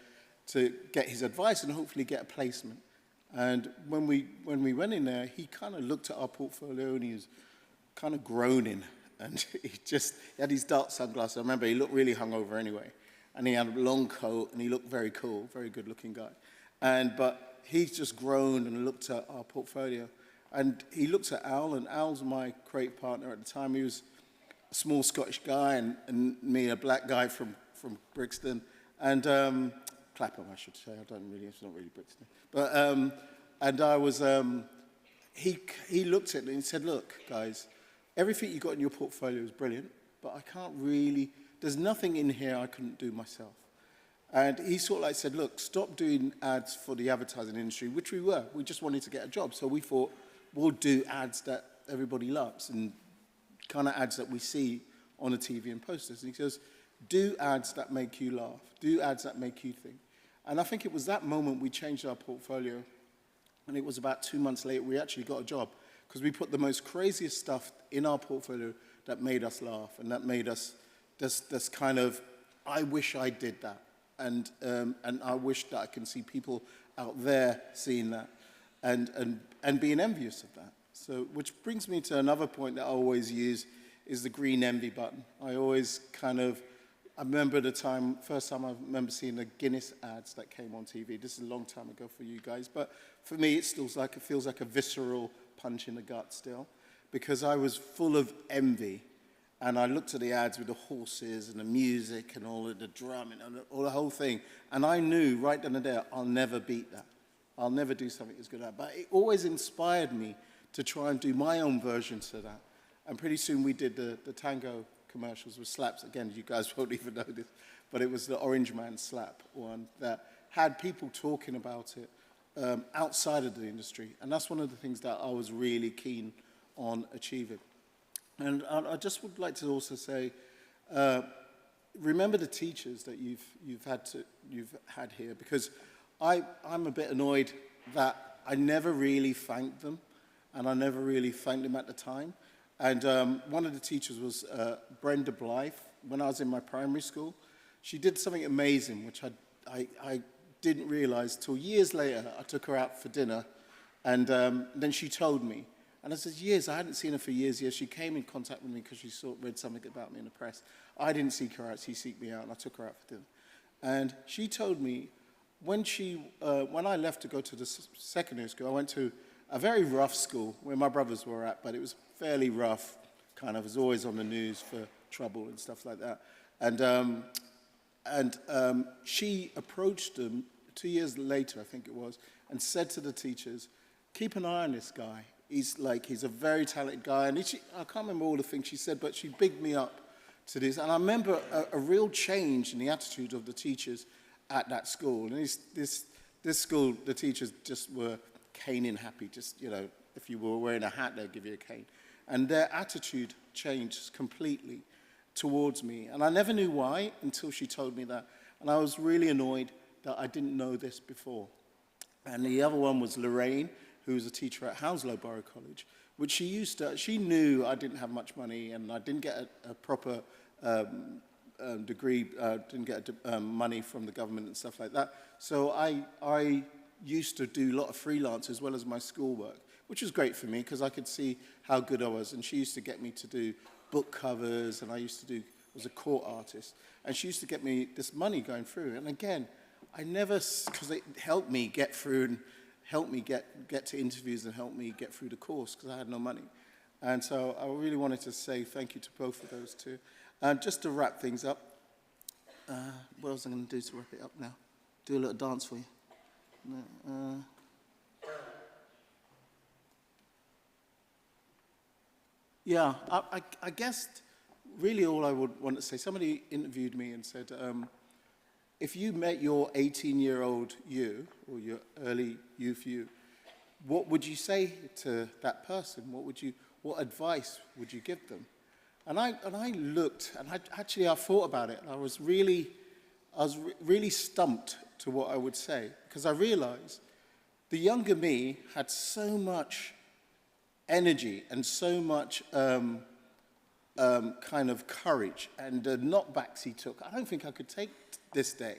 to get his advice and hopefully get a placement. And when we went in there, he kind of looked at our portfolio and he was kind of groaning. And he had these dark sunglasses. I remember he looked really hungover anyway. And he had a long coat and he looked very cool, very good looking guy. But he just groaned and looked at our portfolio. And he looked at Al, and Al's my creative partner at the time. He was a small Scottish guy, and me, a black guy from Brixton. And Clapham, I should say. It's not really Brixton. But, and I was, he looked at it and he said, look, guys, everything you got in your portfolio is brilliant, but I can't really, there's nothing in here I couldn't do myself. And he sort of like said, look, stop doing ads for the advertising industry, which we were. We just wanted to get a job. So we thought, we'll do ads that everybody loves and kind of ads that we see on the TV and posters. And he says, do ads that make you laugh. Do ads that make you think. And I think it was that moment we changed our portfolio. And it was about 2 months later, we actually got a job, because we put the most craziest stuff in our portfolio that made us laugh and that made us this kind of, I wish I did that. And I wish that I can see people out there seeing that and being envious of that. So, which brings me to another point that I always use, is the green envy button. I always I remember the first time I remember seeing the Guinness ads that came on TV. This is a long time ago for you guys, but for me it feels like a visceral punch in the gut still, because I was full of envy. And I looked at the ads with the horses and the music and all of the drumming and all the whole thing. And I knew right then and there, I'll never beat that. I'll never do something as good as that. But it always inspired me to try and do my own versions of that. And pretty soon we did the tango commercials with slaps. Again, you guys won't even know this, but it was the Orange Man slap one that had people talking about it outside of the industry. And that's one of the things that I was really keen on achieving. And I just would like to also say, remember the teachers that you've had here, because I'm a bit annoyed that I never really thanked them, and I never really thanked them at the time. And one of the teachers was Brenda Blythe. When I was in my primary school, she did something amazing, which I didn't realize till years later. I took her out for dinner, and then she told me. And I said, I hadn't seen her for years. She came in contact with me because she read something about me in the press. I didn't seek her out, she seeked me out, and I took her out for dinner. And she told me, when I left to go to the secondary school, I went to a very rough school where my brothers were at, but it was fairly rough, kind of, was always on the news for trouble and stuff like that. And she approached them 2 years later, I think it was, and said to the teachers, keep an eye on this guy. He's a very talented guy. And I can't remember all the things she said, but she bigged me up to this. And I remember a real change in the attitude of the teachers at that school. And this school, the teachers just were caning happy. Just, you know, if you were wearing a hat, they'd give you a cane. And their attitude changed completely towards me. And I never knew why until she told me that. And I was really annoyed that I didn't know this before. And the other one was Lorraine, who was a teacher at Hounslow Borough College, which she knew I didn't have much money and I didn't get a proper degree, didn't get money from the government and stuff like that. So I used to do a lot of freelance as well as my schoolwork, which was great for me because I could see how good I was. And she used to get me to do book covers, and I was a court artist. And she used to get me this money going through. And again, because it helped me get through and helped me get to interviews and helped me get through the course because I had no money. And so I really wanted to say thank you to both of those two. And just to wrap things up, what else am I going to do to wrap it up now? Do a little dance for you. Yeah, I guess really all I would want to say, somebody interviewed me and said, if you met your 18-year-old you, or your early youth you, what would you say to that person? What advice would you give them? And I looked, and I thought about it, and I was really stumped to what I would say, because I realized the younger me had so much energy and so much kind of courage, and the knockbacks he took, I don't think I could take this day.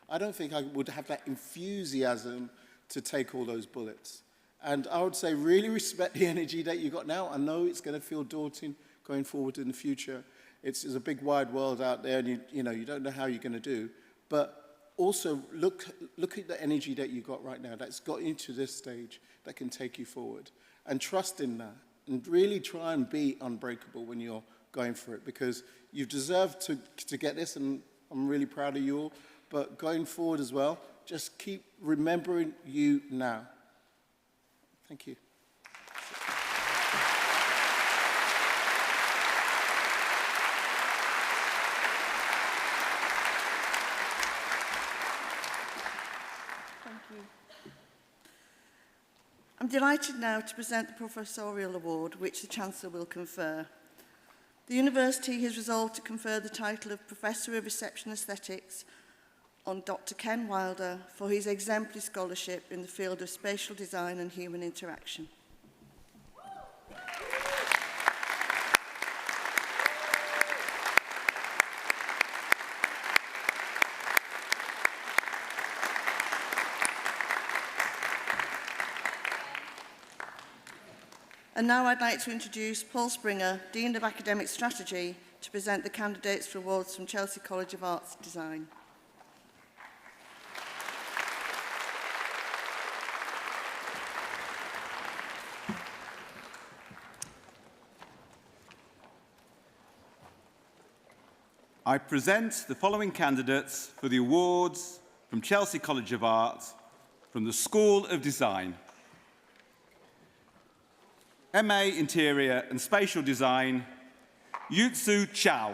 I don't think I would have that enthusiasm to take all those bullets. And I would say really respect the energy that you got now. I know it's going to feel daunting going forward in the future. It's a big wide world out there, and you don't know how you're going to do. But also look at the energy that you got right now that's got you to this stage that can take you forward. And trust in that, and really try and be unbreakable when you're going for it, because you've deserved to get this, and I'm really proud of you all. But going forward as well, just keep remembering you now. Thank you. Thank you. I'm delighted now to present the Professorial Award, which the Chancellor will confer. The University has resolved to confer the title of Professor of Reception Aesthetics on Dr. Ken Wilder for his exemplary scholarship in the field of spatial design and human interaction. And now I'd like to introduce Paul Springer, Dean of Academic Strategy, to present the candidates for awards from Chelsea College of Arts Design. I present the following candidates for the awards from Chelsea College of Art from the School of Design. MA Interior and Spatial Design, Yutsu Chow.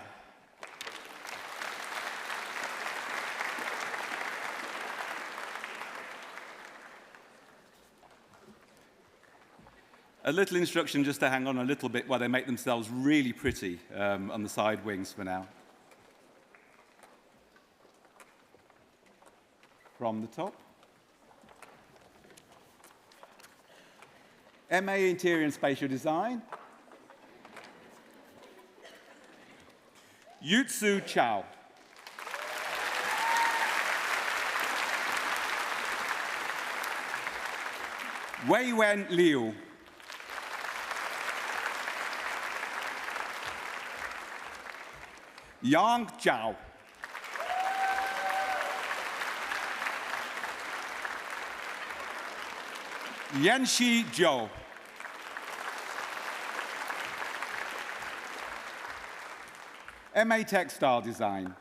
A little instruction just to hang on a little bit while they make themselves really pretty on the side wings for now. From the top. MA Interior and Spatial Design, Yutsu Chow. Wei Wen Liu. Yang Zhao. Yanxi Zhou. MA Textile Design,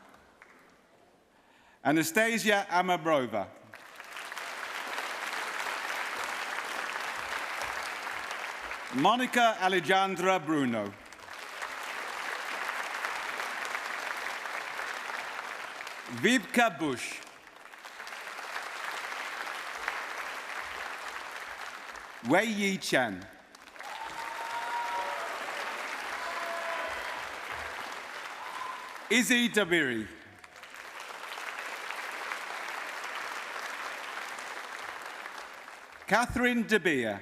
Anastasia Amabrova. Monica Alejandra Bruno. Vibka Bush. Wei Yi Chen. Izzy Dabiri. Catherine De Beer.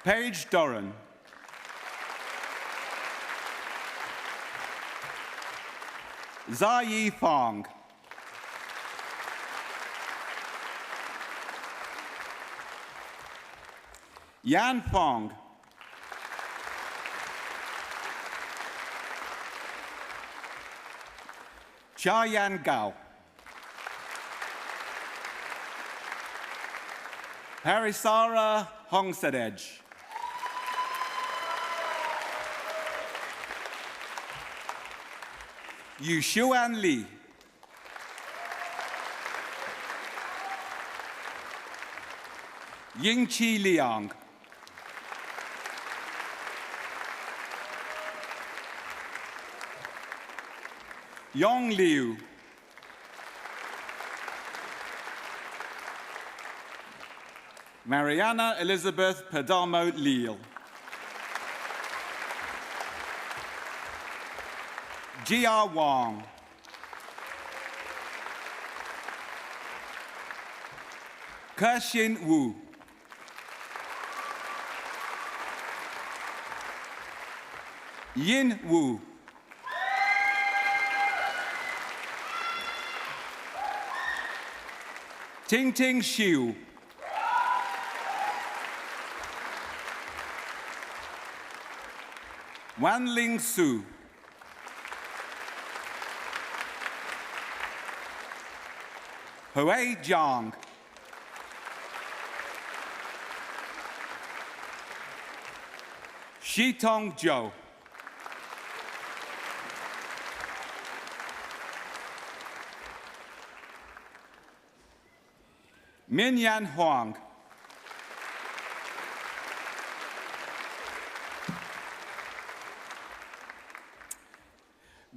Paige Doran. Zai Fong. Yan Fong. Cha Yan Gao. Parisara Hongsadej. Yushuan Li. Yingqi Liang. Yong Liu. Mariana Elizabeth Perdomo Leal. Jia Wang. Kershin Wu. Yin Wu. Ting Ting Xiu. Wan Ling Su. Hui Jiang. Shitong Zhou. Minyan Huang.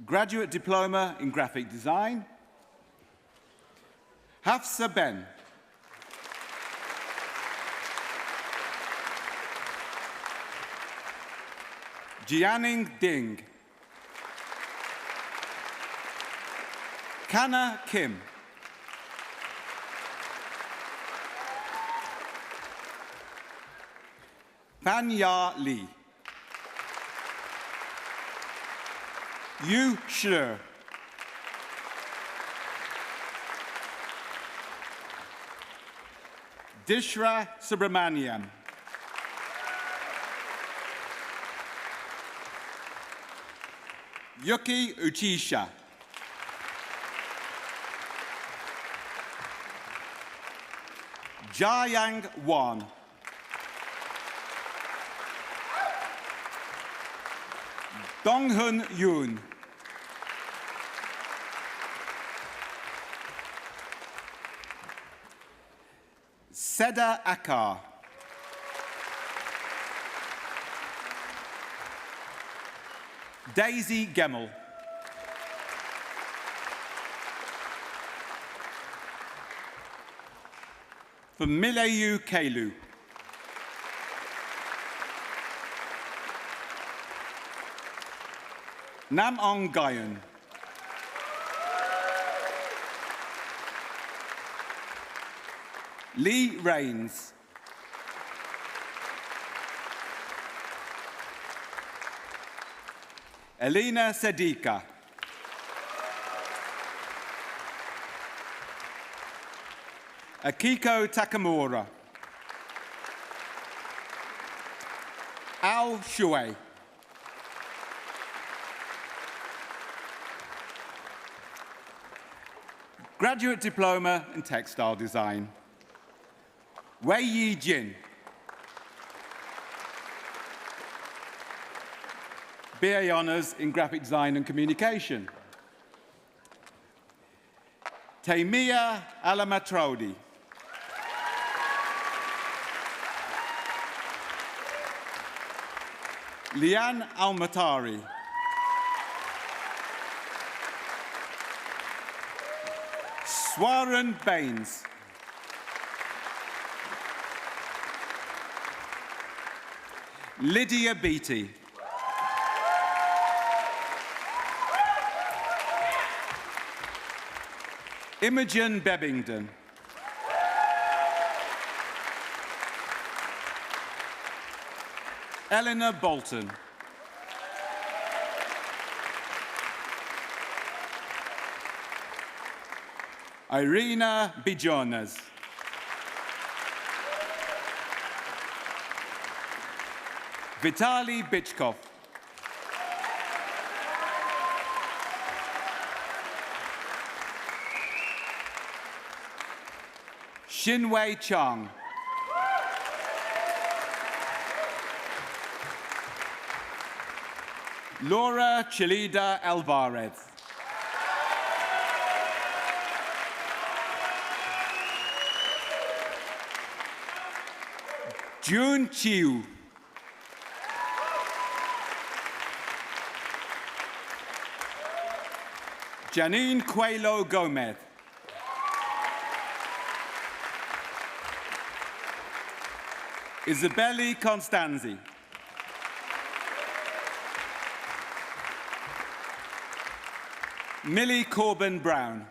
Graduate Diploma in Graphic Design. Hafsa Ben. Jianing Ding. Kana Kim. Fanya Li. Yu Shi. Dishra Subramaniam. Yuki Uchisha. Jiayang Wan. Donghun Yoon. Seda Akar. Daisy Gemmel. From Milayu Kelu. Nam Ong Gayan. Lee Rains. Elena Sedika. Akiko Takamura. Al Shui. Graduate Diploma in Textile Design. Wei Yi Jin. BA Honours in Graphic Design and Communication. Taimia Alamatrodi. Lian Almatari. Swaran Baines. Lydia Beattie. Imogen Bebbington. Eleanor Bolton. Irina Bijonas. Vitaly Bichkov. Xinwei Chang. Laura Chelida Alvarez. June Chiu. Janine Coelho Gomez. Isabelle Constanzi. Millie Corbin Brown.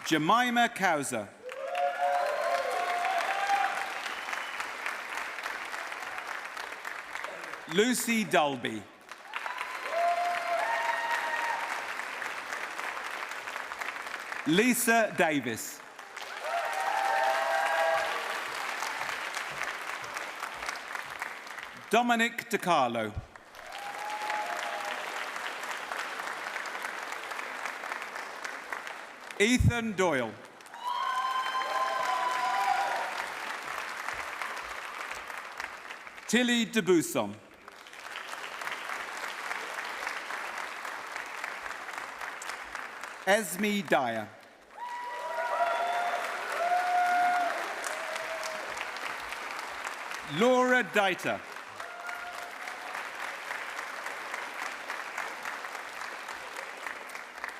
Jemima Cowser. Lucy Dolby. Lisa Davis. Dominic DiCarlo. Ethan Doyle. Tilly Debuson. Esme Dyer. Laura Deiter.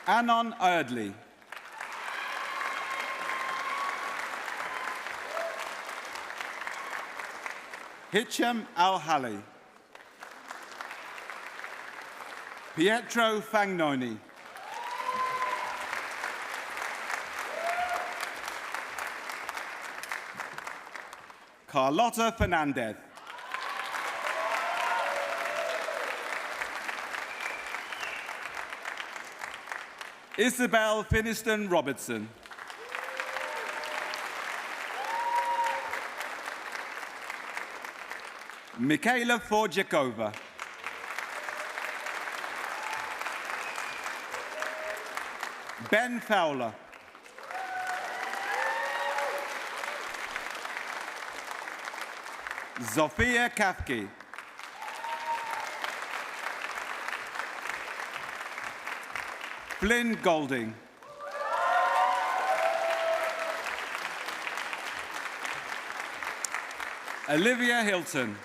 Anon Erdley. Hitcham Al-Hali. Pietro Fagnoni. Carlotta Fernandez. Isabel Finiston Robertson. Michaela Forjakova. Ben Fowler. Zofia Kafki. Flynn Golding. Olivia Hilton.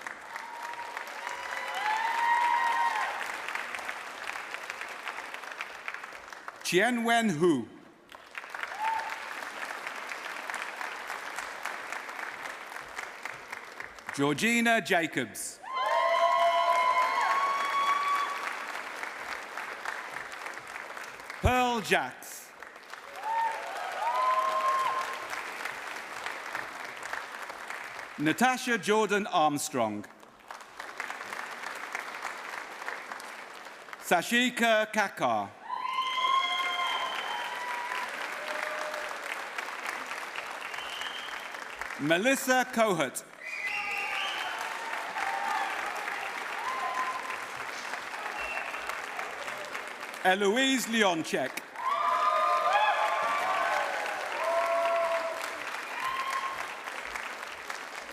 Chien Wen Hu. Georgina Jacobs. Pearl Jacks. Natasha Jordan Armstrong. Sashika Kakar. Melissa Kohut. Eloise Leonchek.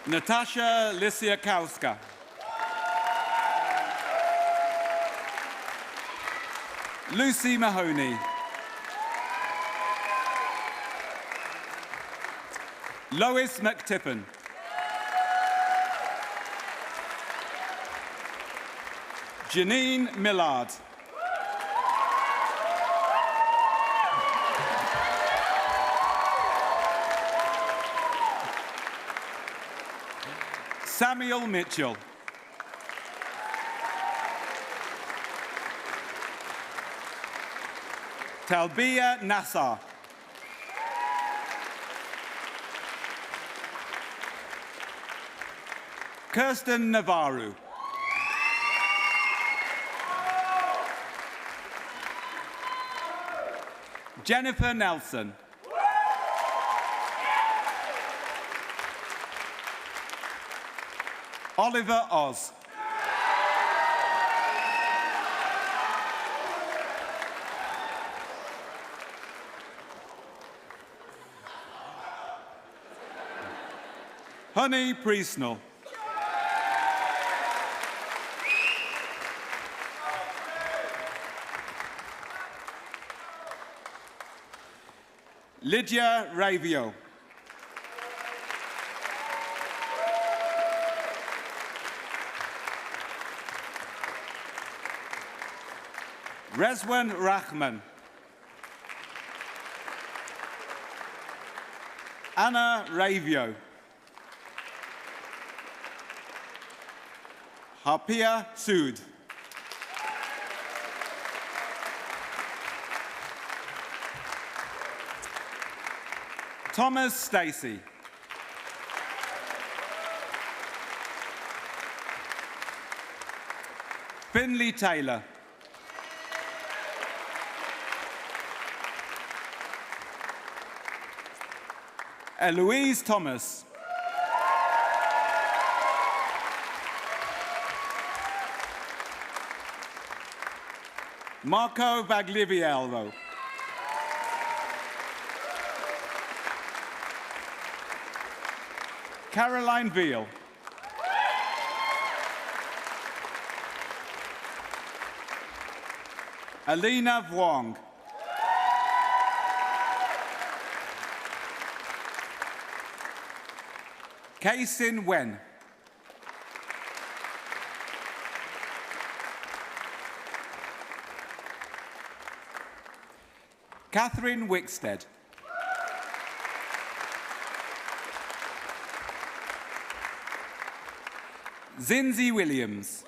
Natasha Lysiakowska. Lucy Mahoney. Lois McTippin. Janine Millard. Samuel Mitchell. Talbia Nassar. Kirsten Navarro. Jennifer Nelson. Oliver Oz. Honey Priestnell. Lydia Ravio. Rezwan Rahman. Anna Ravio. Harpia Sood. Thomas Stacey. Finley Taylor. Eloise Thomas. Marco Bagliviello. Caroline Veal. Alina Vuong. Kaisin Wen. Catherine Wickstead. Zinzi Williams.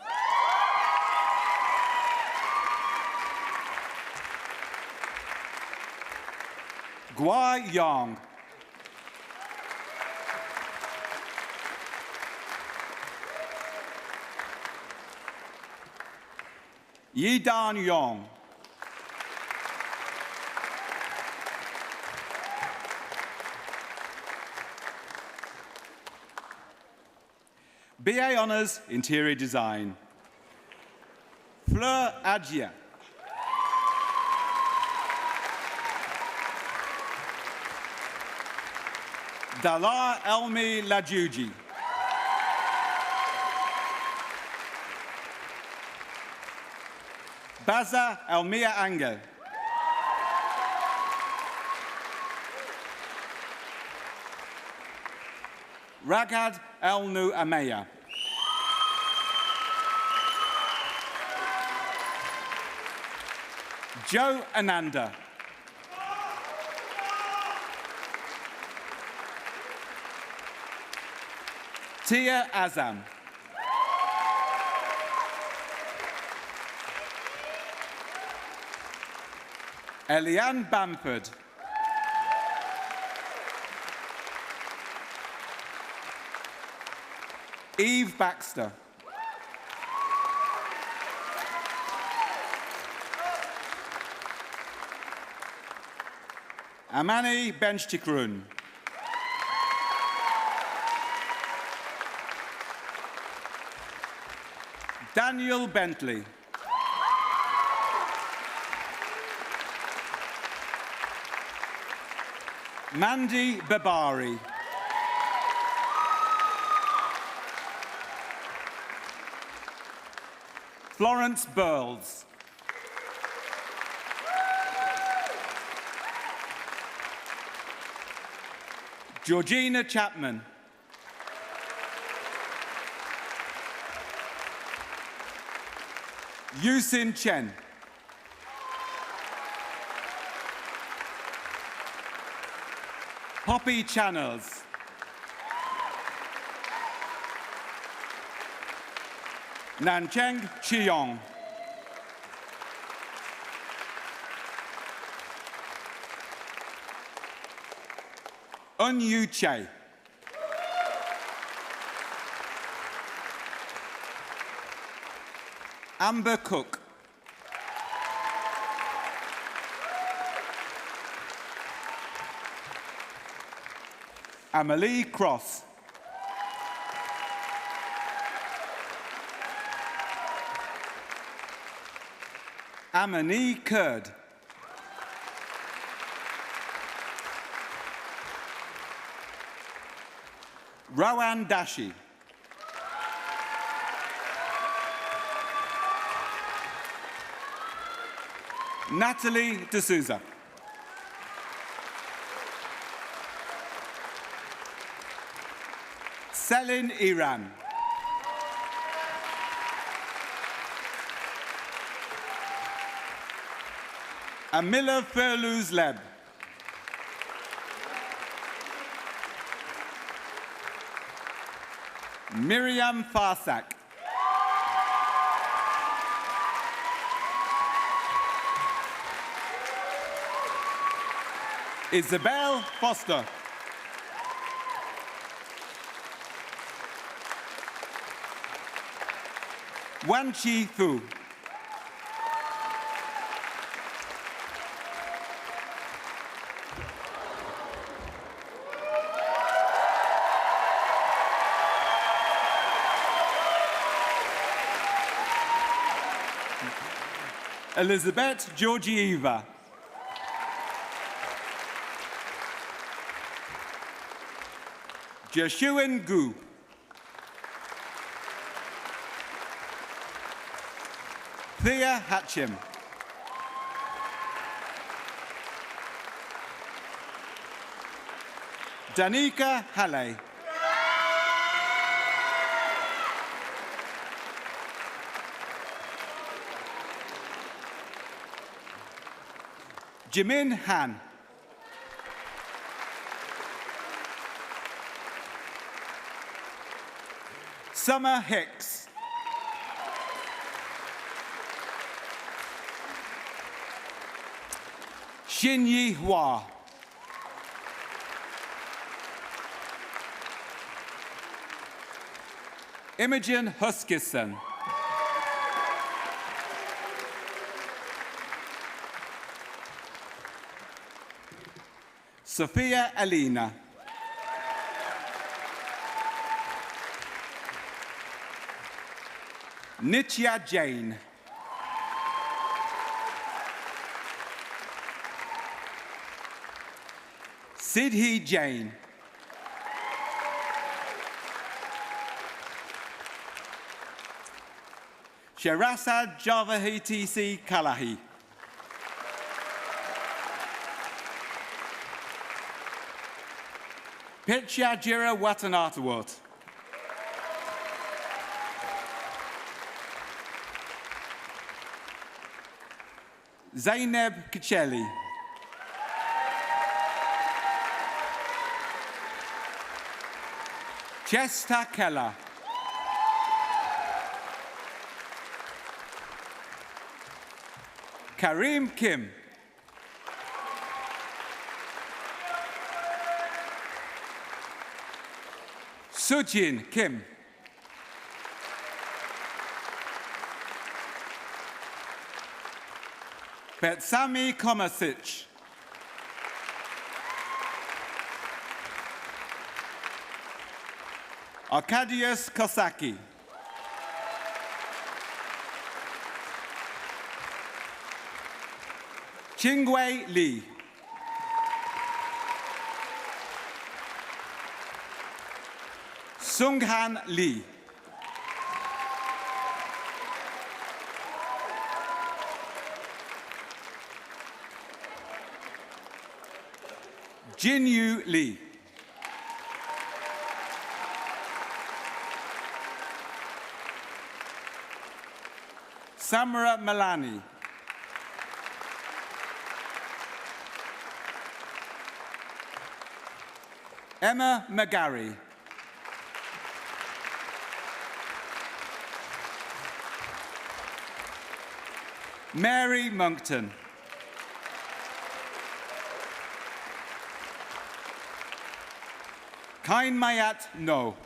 Gua Yang. Yidan Yong. BA Honours, Interior Design. Fleur Adjia. Dala Elmi Lajuji. Baza Elmia Anga. Ragad Elnu Ameya. Joe Ananda. Tia Azam. Eliane Bamford. Eve Baxter. Amani Benchtikrun. Daniel Bentley. Mandy Babari. Florence Burles. Georgina Chapman. Yusin Chen. Poppy Channels. Nancheng Chiong. Unyu Che. Amber Cook. Amelie Cross. Amani Kurd. Rowan Dashi. Natalie D'Souza. Selin Iran. Amila Ferluz Leb. Miriam Farsak. Isabel Foster. Wan Chi Fu. Elizabeth Georgieva. Jeshuan Gu. Thea Hatchim. Danica Halle. Jimin Han. Summer Hicks. Xinyi Hua. Imogen Huskisson. Sophia Alina. Nitya Jain. Siddhi Jain. Sharasa Javahiti C. Kalahi. Pitya Jira Watanatawat. Zainab Kacheli. Chesta Keller. Karim Kim. Sujin Kim. Betsami Komasic. Arkadiusz Kosaki. Chingwei Li. Sunghan Lee. Jinyu Lee. Samara Malani. Emma McGarry. Mary Monkton. Kain Mayat No.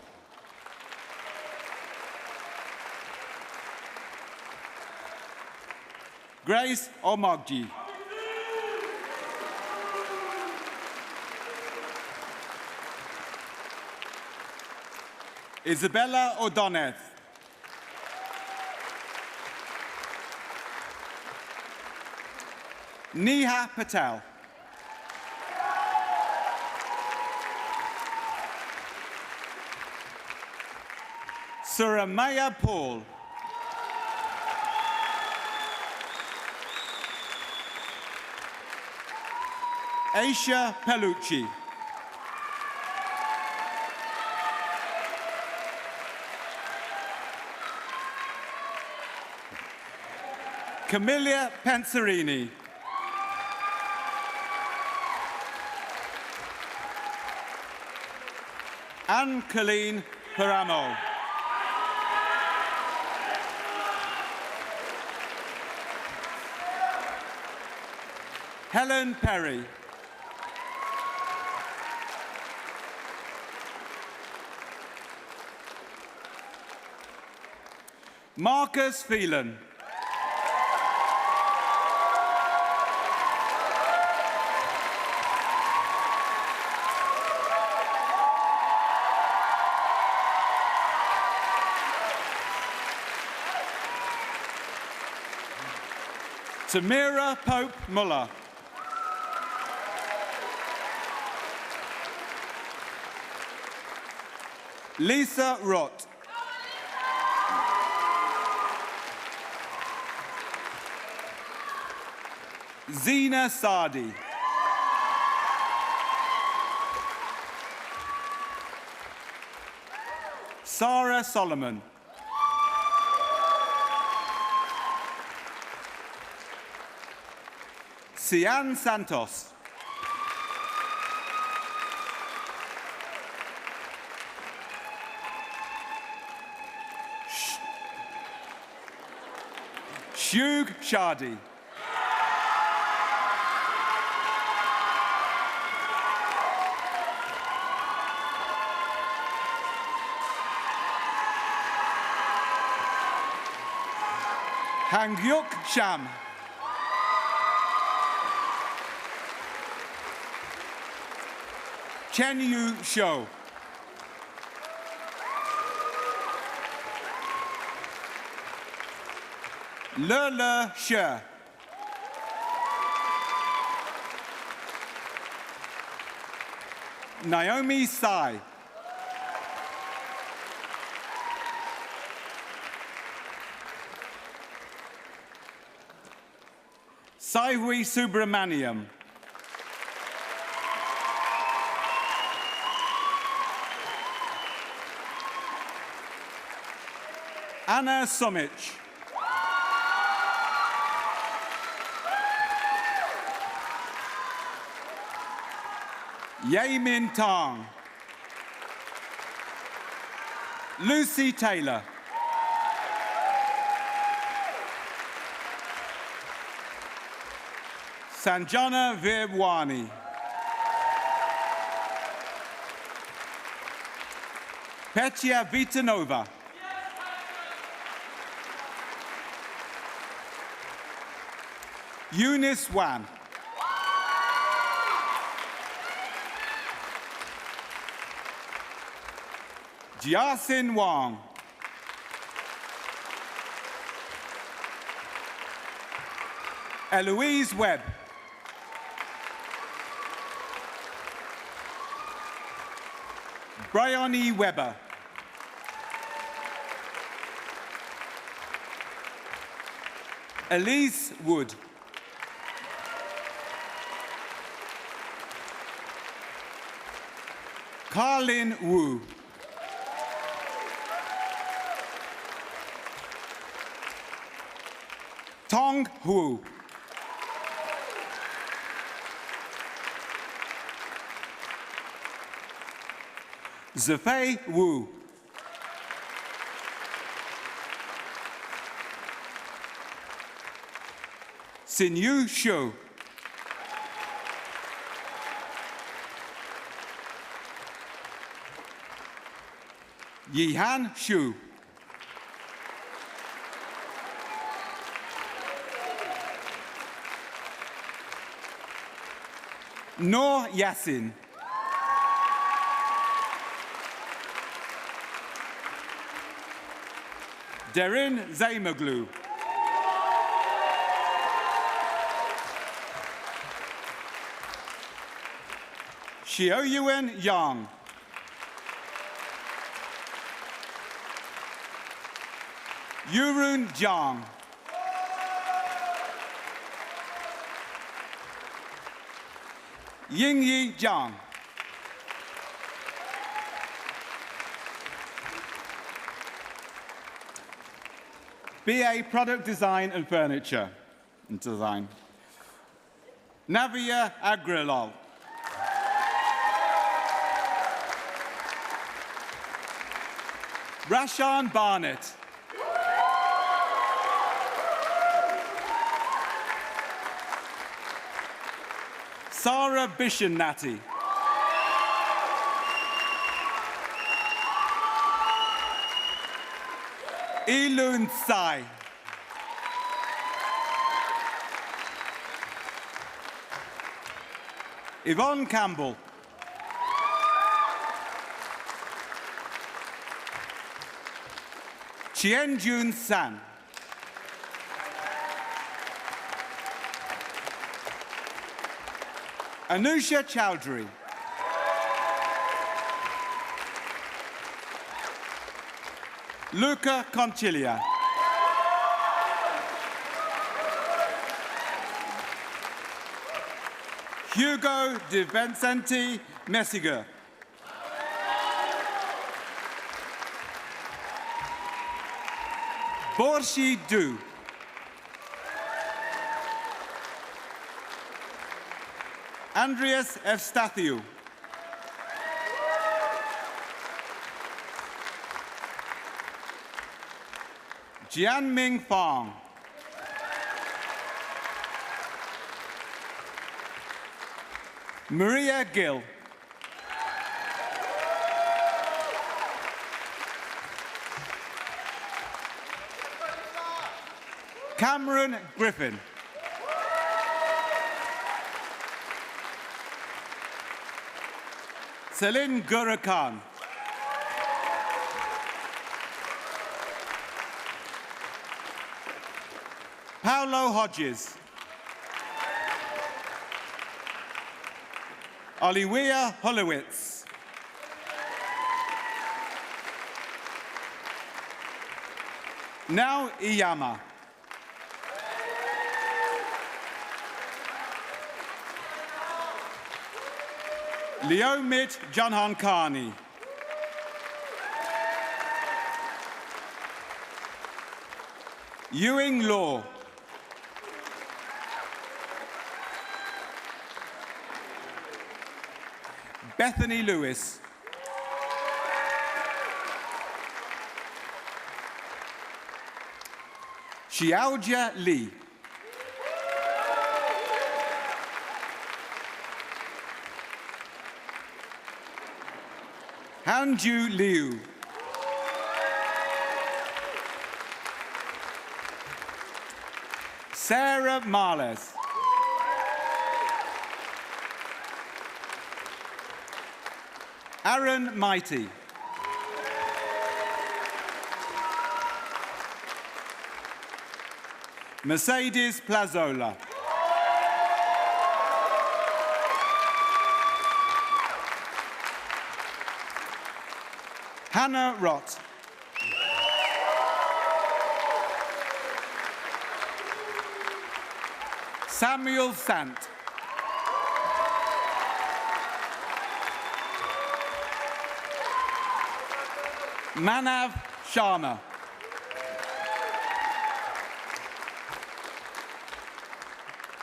Grace Omogji. Isabella O'Donnell. Neha Patel. Saramaya Paul. Aisha Pellucci. Camilla Penserini. Anne-Colleen Paramo. Helen Perry. Marcus Phelan. Tamira Pope Muller. Lisa Rott. Zina Sadi. Sarah Solomon. Sian Santos. Shug Shadi. Hangyuk Sham. Chen Yu Shou. Le She. Naomi Sai. Saihui Subramaniam. Anna Sumich. Yamin Tong. Lucy Taylor. Sanjana Virwani. Petya Vitanova. Eunice Wan. Jiasin Wang. Eloise Webb. Bryony Weber. Elise Wood. Carlin Wu. Tong Hu. Zefei Wu. Sinyu Shu. Yihan Shu. Noor Yassin. Derin Zaymoglu. Xiaoyuan Yang. Yurun Jiang. Yingyi Jiang. BA Product Design and Furniture and Design. Navia Agrilal. Rashan Barnett. Sarah Bishan-Natty. Ilun Tsai. Yvonne Campbell. Chien Jun San. Anusha Chowdhury. Luca Concilia. Hugo De Vincenti Messiger. Borshi Du. Andreas Evstathiou. Jianming Fang. Maria Gill. Cameron Griffin. Celine Gurakan. Paolo Hodges. Oliwia Holowitz. Now Iyama. Leomit Janhankani. Ewing Law. Bethany Lewis. Xiaojia Li. Hanju Liu. Sarah Marles. Aaron Mighty. Mercedes Plazola. Hannah Rott. Samuel Sant. Manav Sharma.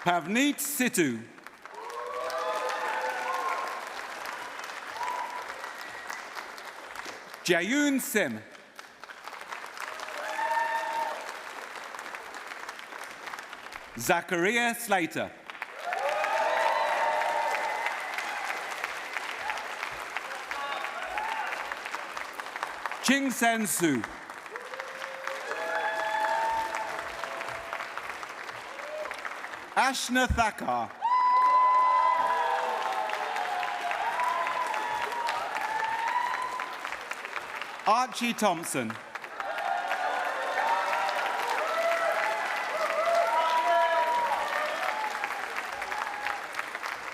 Pavneet Situ. Jayun Sim. Zachariah Slater. Ching Sen Su. Ashna Thakkar. Archie Thompson.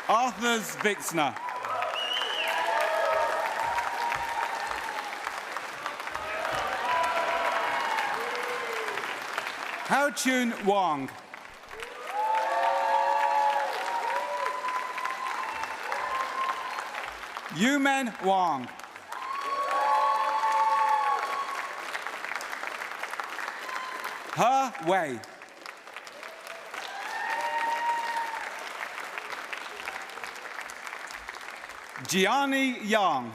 Arthurs Vixner. Hao Chun Wang. Yumen Wang. He Wei. Jiani Yang.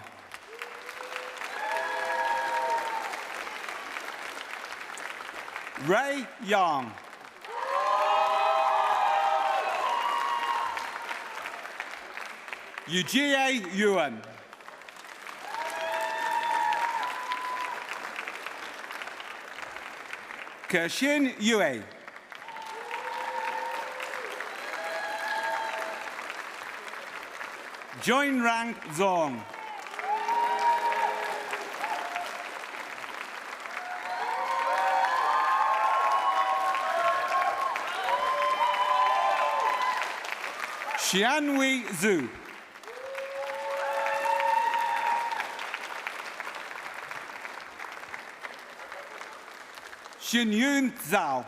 Ray Yang. Yujie Yuan. Kershin Yue. Joinrang Zong. Xianhui Zhu. Xinyun Zhao.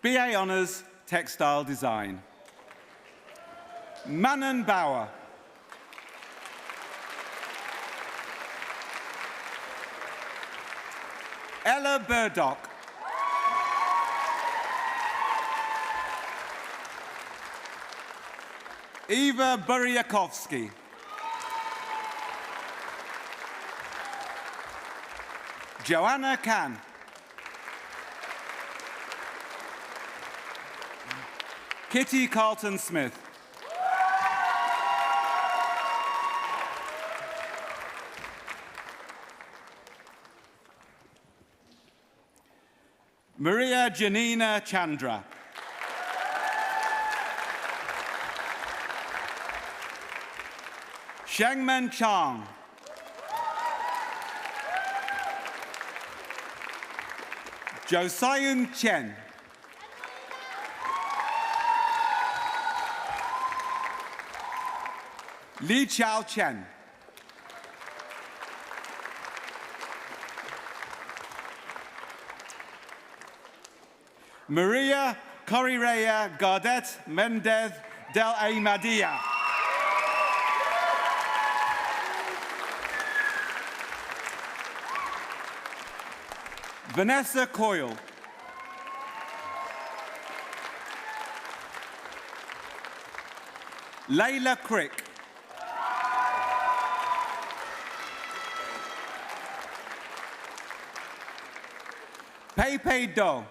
BA Honours, Textile Design. Manon Bauer. Ella Burdock. Eva Buryakovsky. Joanna Khan. Kitty Carlton-Smith. Maria Janina Chandra. Shengmen Chang. Josiah Chen. Li Chao Chen. Maria Correa Gardet Mendez del Amadia. Vanessa Coyle. Layla Crick. Pepe Do.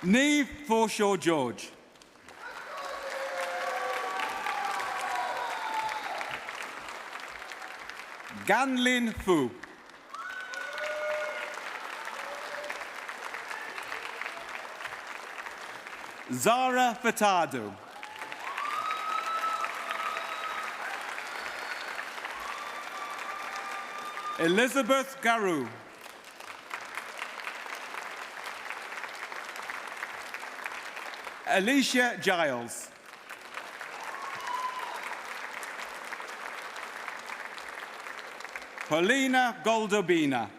Neve Forshaw George. Ganlin Fu. Zara Furtado. Elizabeth Garou. Alicia Giles. Paulina Goldobina.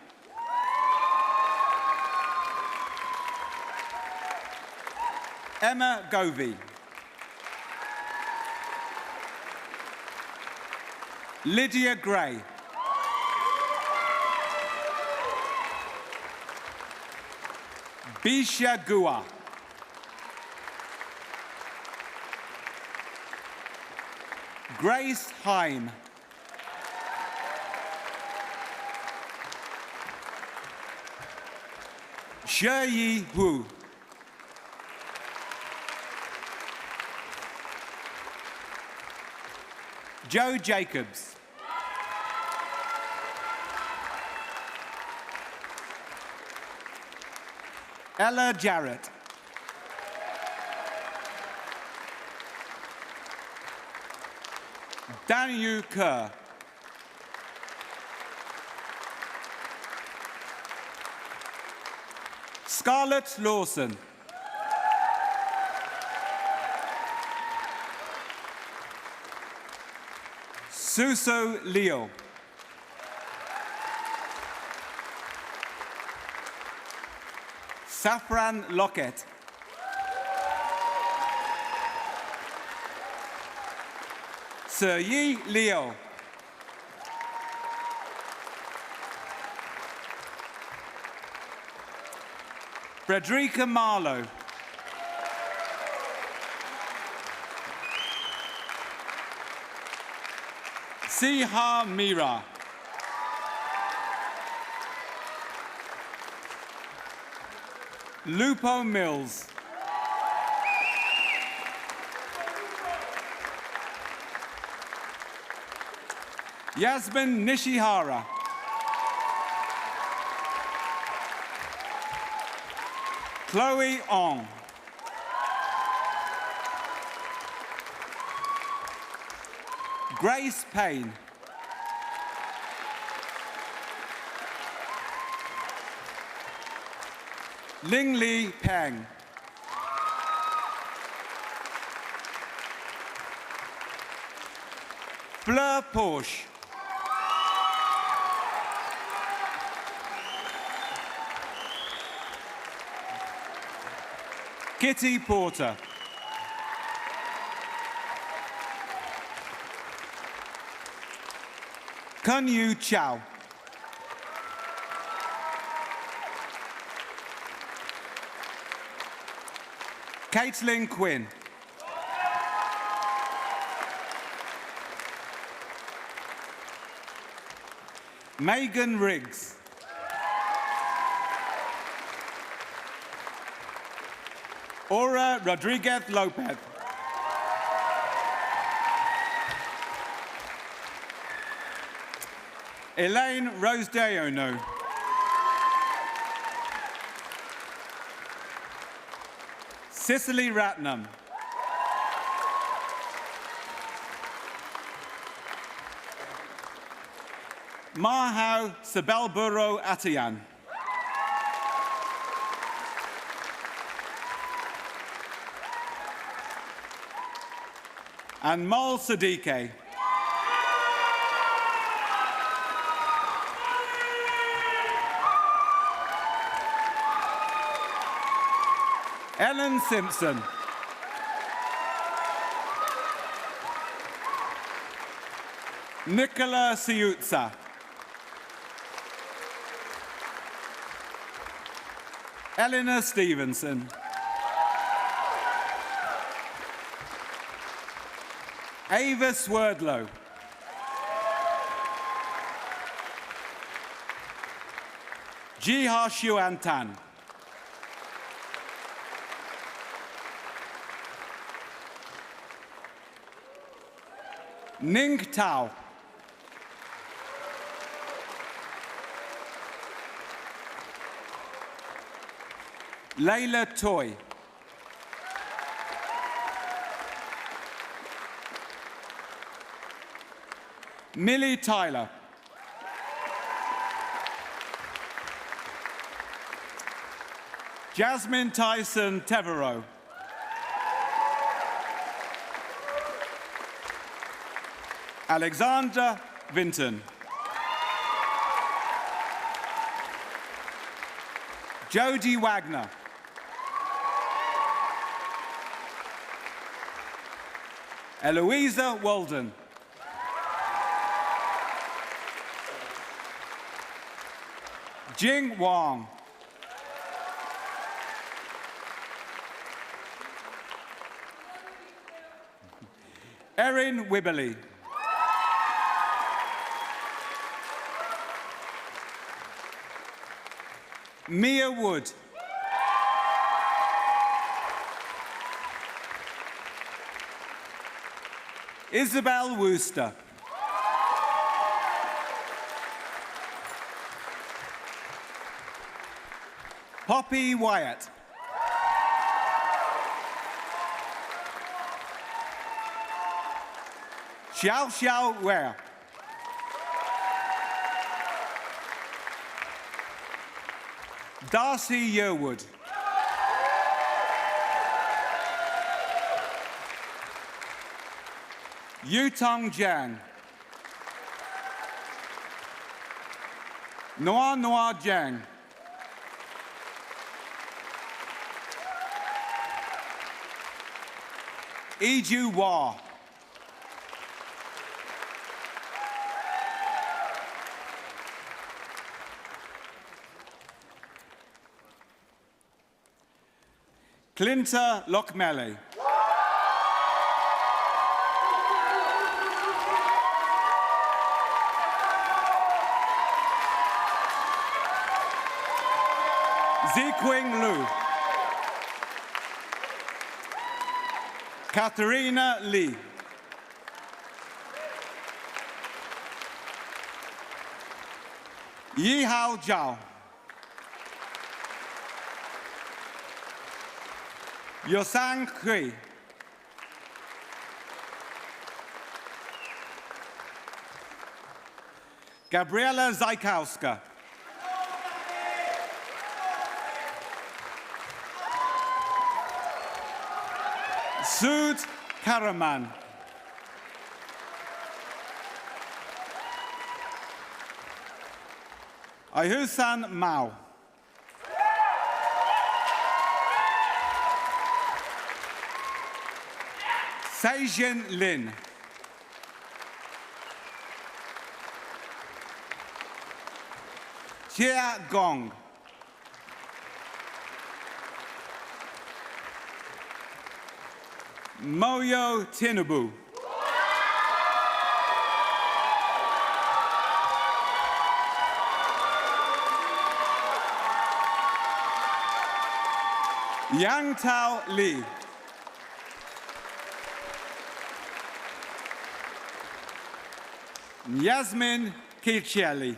Emma Govey. Lydia Gray. Bisha Gua. Grace Heim. Shi Wu. Joe Jacobs. Ella Jarrett. Daniel Kerr. Scarlett Lawson. Suso Leo. Safran Lockett. Sir Yi Leo. Frederica Marlowe. Siha Mira. Lupo Mills. Yasmin Nishihara. Chloe Ong. Grace Payne. Ling Li Peng. Fleur Porsche. Kitty Porter. Kun Yu Chow. Caitlin Quinn. Megan Riggs. Aura Rodriguez Lopez. Elaine Rosedeono. Cicely Ratnam. Mahau Sabelburo Atayan. And Mol Sadiqe. Ellen Simpson. Nicola Siutza. Eleanor Stevenson. Ava Swerdlow. Jiha Shuantan. Ning Tao. Layla Toy. Millie Tyler. Jasmine Tyson Teverow. Alexandra Vinton. Jodie Wagner. Eloisa Walden. Jing Wang. Erin Wibberley. Mia Wood. Isabel Wooster. Poppy Wyatt. Xiao Xiao Ware. Darcy Yearwood. Yutong Jiang. Noa Noa Jiang. Iju Wa. Clinta Lockmele. Ziqing Lu. Katharina Lee. Yihao Zhao. Yosang Hui. Gabriela Zaikowska. Sud Karaman. Ayusan Mao. Seijin Lin. Jia Gong. Moyo Tinubu. Yang Tao Li. Yasmin Kilchieli.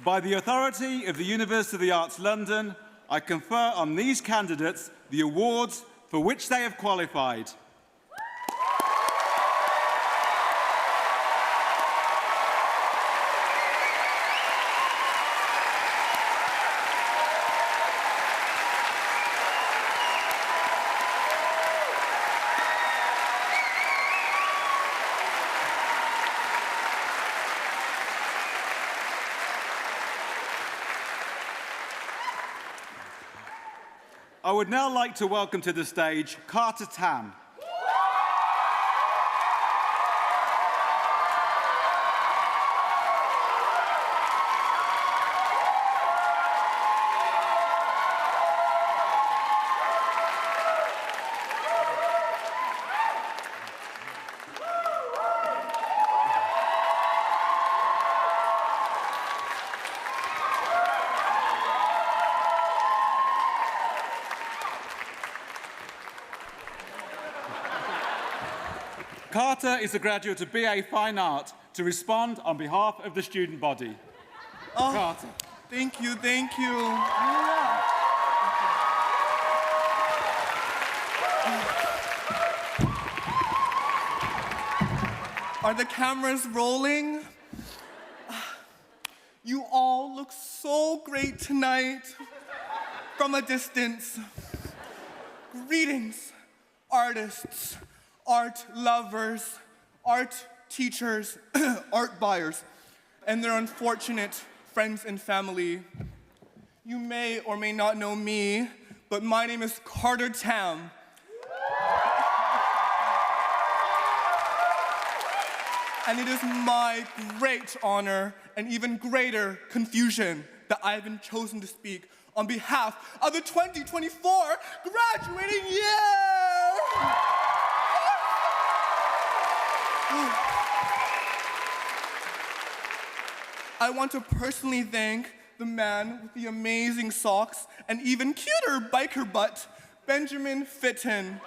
By the authority of the University of the Arts London, I confer on these candidates the awards for which they have qualified. I would now like to welcome to the stage Carter Tam. Carter is a graduate of BA Fine Art to respond on behalf of the student body. Oh, Carter. Thank you, thank you. Are the cameras rolling? You all look so great tonight from a distance. Greetings, artists, art lovers, art teachers, art buyers, and their unfortunate friends and family. You may or may not know me, but my name is Carter Tam. And it is my great honor and even greater confusion that I have been chosen to speak on behalf of the 2024 graduating year! I want to personally thank the man with the amazing socks and even cuter biker butt, Benjamin Fitton.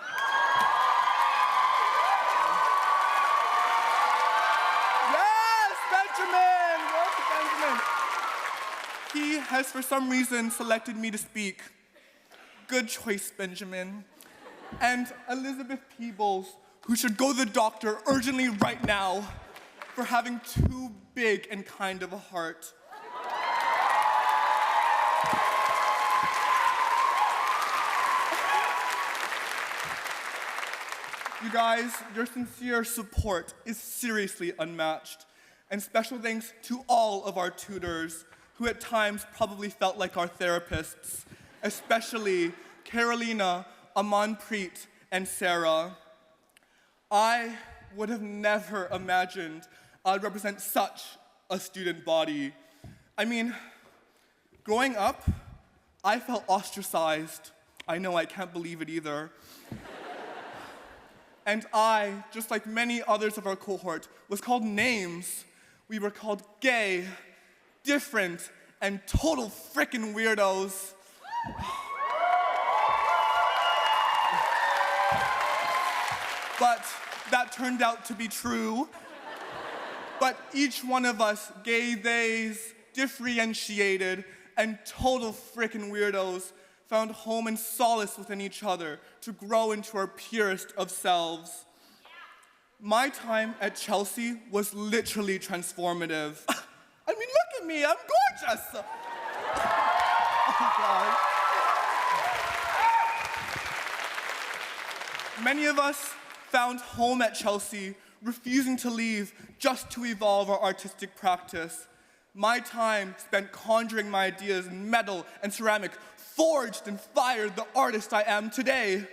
Yes, Benjamin! Yes, Benjamin! He has for some reason selected me to speak. Good choice, Benjamin. And Elizabeth Peebles, who should go to the doctor urgently right now for having too big and kind of a heart. You guys, your sincere support is seriously unmatched. And special thanks to all of our tutors, who at times probably felt like our therapists, especially Carolina, Amanpreet, and Sarah. I would have never imagined I'd represent such a student body. I mean, growing up, I felt ostracized. I know, I can't believe it either. And I, just like many others of our cohort, was called names. We were called gay, different, and total frickin' weirdos. But that turned out to be true. But each one of us, gay, theys, differentiated, and total frickin' weirdos, found home and solace within each other to grow into our purest of selves. My time at Chelsea was literally transformative. I mean, look at me, I'm gorgeous! Oh, God. Many of us found home at Chelsea, refusing to leave just to evolve our artistic practice. My time spent conjuring my ideas in metal and ceramic forged and fired the artist I am today.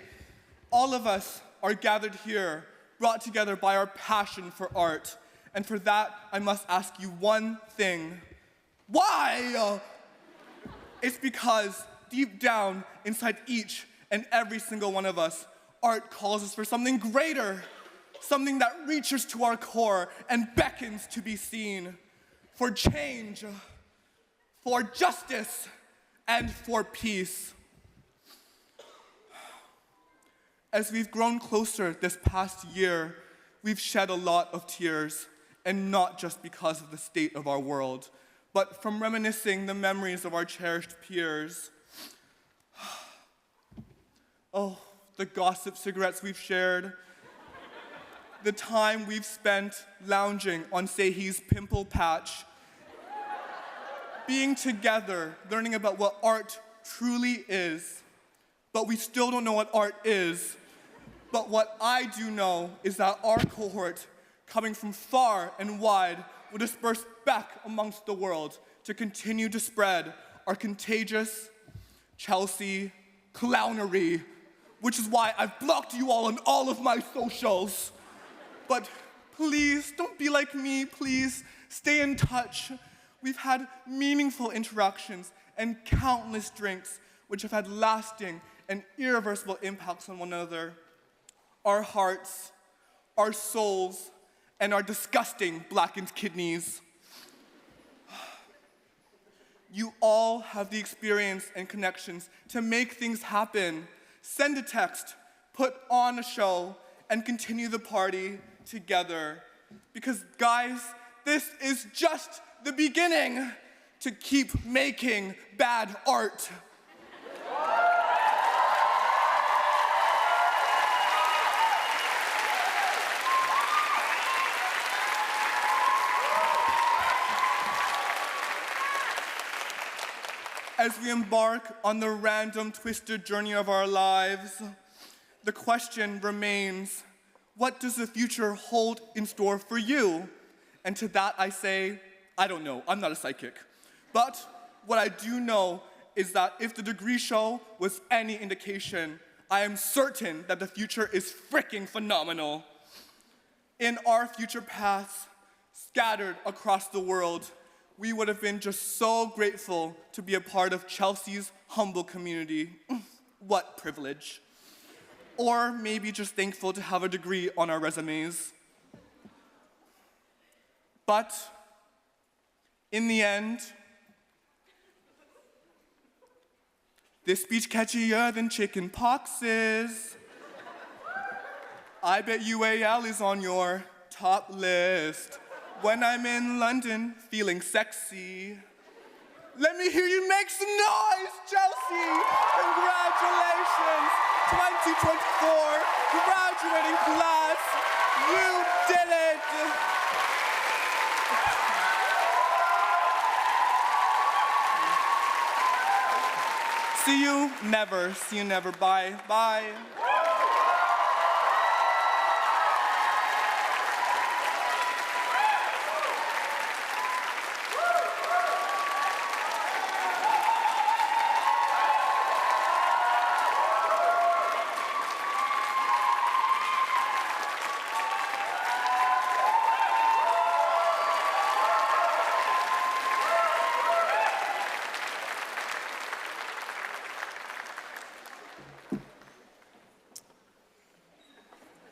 All of us are gathered here, brought together by our passion for art. And for that, I must ask you one thing. Why? It's because deep down inside each and every single one of us, art calls us for something greater, something that reaches to our core and beckons to be seen, for change, for justice, and for peace. As we've grown closer this past year, we've shed a lot of tears, and not just because of the state of our world, but from reminiscing the memories of our cherished peers. Oh, the gossip cigarettes we've shared, the time we've spent lounging on Sehi's pimple patch, being together, learning about what art truly is. But we still don't know what art is. But what I do know is that our cohort, coming from far and wide, will disperse back amongst the world to continue to spread our contagious Chelsea clownery, which is why I've blocked you all on all of my socials. But please, don't be like me, please. Stay in touch. We've had meaningful interactions and countless drinks, which have had lasting and irreversible impacts on one another. Our hearts, our souls, and our disgusting blackened kidneys. You all have the experience and connections to make things happen. Send a text, put on a show, and continue the party together. Because guys, this is just the beginning to keep making bad art. As we embark on the random, twisted journey of our lives, the question remains, what does the future hold in store for you? And to that I say, I don't know, I'm not a psychic. But what I do know is that if the degree show was any indication, I am certain that the future is freaking phenomenal. In our future paths, scattered across the world, we would have been just so grateful to be a part of Chelsea's humble community. What privilege. Or maybe just thankful to have a degree on our resumes. But in the end, this speech catchier than chicken pox is. I bet UAL is on your top list. When I'm in London, feeling sexy. Let me hear you make some noise, Chelsea! Congratulations! 2024, graduating class, you did it! See you never, bye, bye.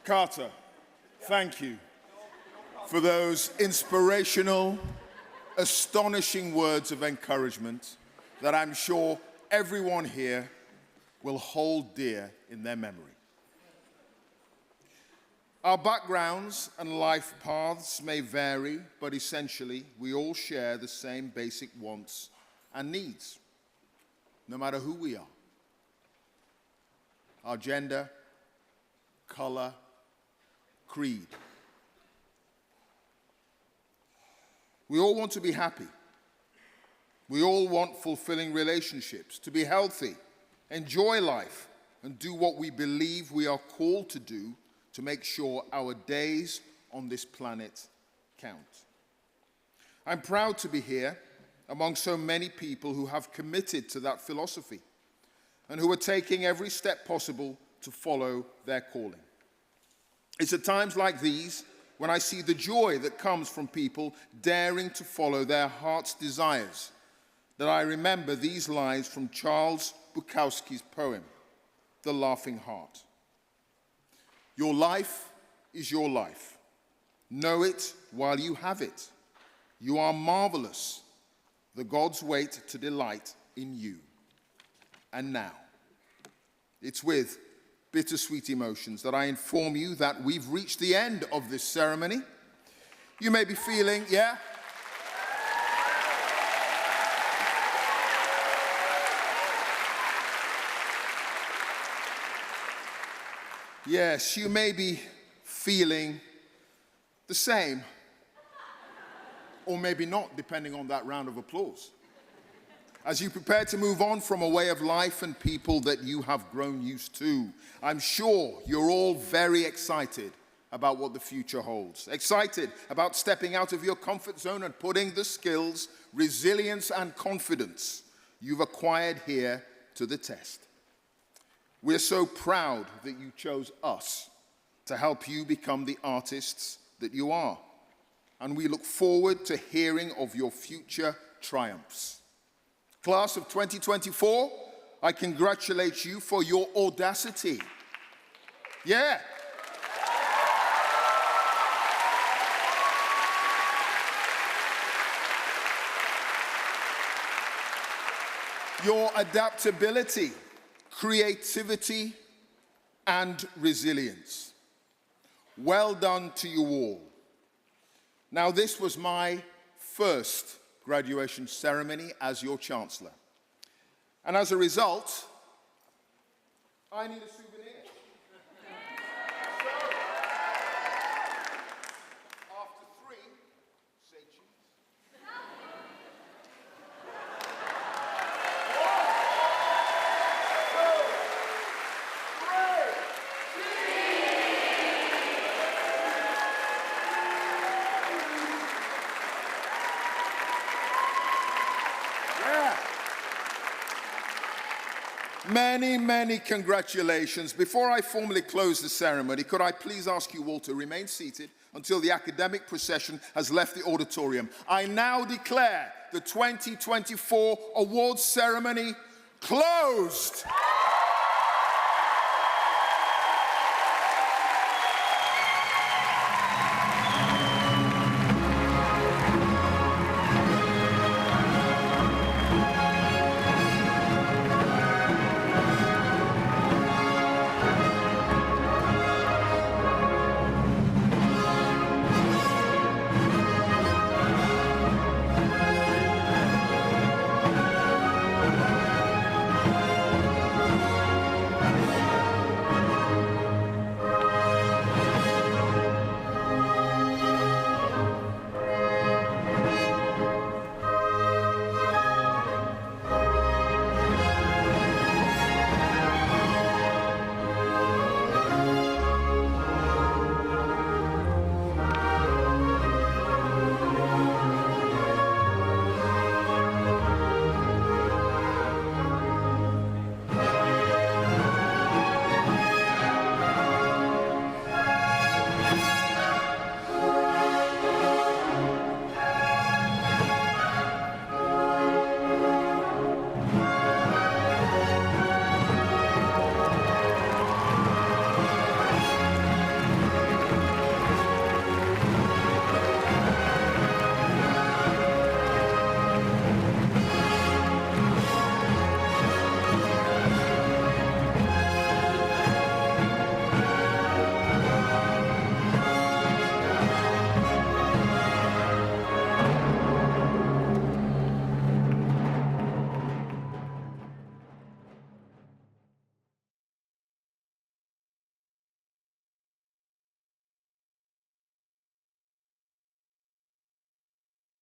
Carter, thank you for those inspirational, astonishing words of encouragement that I'm sure everyone here will hold dear in their memory. Our backgrounds and life paths may vary, but essentially we all share the same basic wants and needs, no matter who we are. Our gender, color, creed. We all want to be happy. We all want fulfilling relationships, to be healthy, enjoy life, and do what we believe we are called to do to make sure our days on this planet count. I'm proud to be here among so many people who have committed to that philosophy and who are taking every step possible to follow their calling. It's at times like these when I see the joy that comes from people daring to follow their heart's desires that I remember these lines from Charles Bukowski's poem, The Laughing Heart. Your life is your life. Know it while you have it. You are marvelous. The gods wait to delight in you. And now, it's with bittersweet emotions that I inform you that we've reached the end of this ceremony. You may be feeling, yeah? Yes, you may be feeling the same, or maybe not, depending on that round of applause. As you prepare to move on from a way of life and people that you have grown used to, I'm sure you're all very excited about what the future holds. Excited about stepping out of your comfort zone and putting the skills, resilience, and confidence you've acquired here to the test. We're so proud that you chose us to help you become the artists that you are. And we look forward to hearing of your future triumphs. Class of 2024, I congratulate you for your audacity. Yeah. Your adaptability, creativity, and resilience. Well done to you all. Now, this was my first graduation ceremony as your Chancellor. And as a result, I need a souvenir. So, after 3, say cheese. Many, many congratulations. Before I formally close the ceremony, could I please ask you all to remain seated until the academic procession has left the auditorium. I now declare the 2024 awards ceremony closed.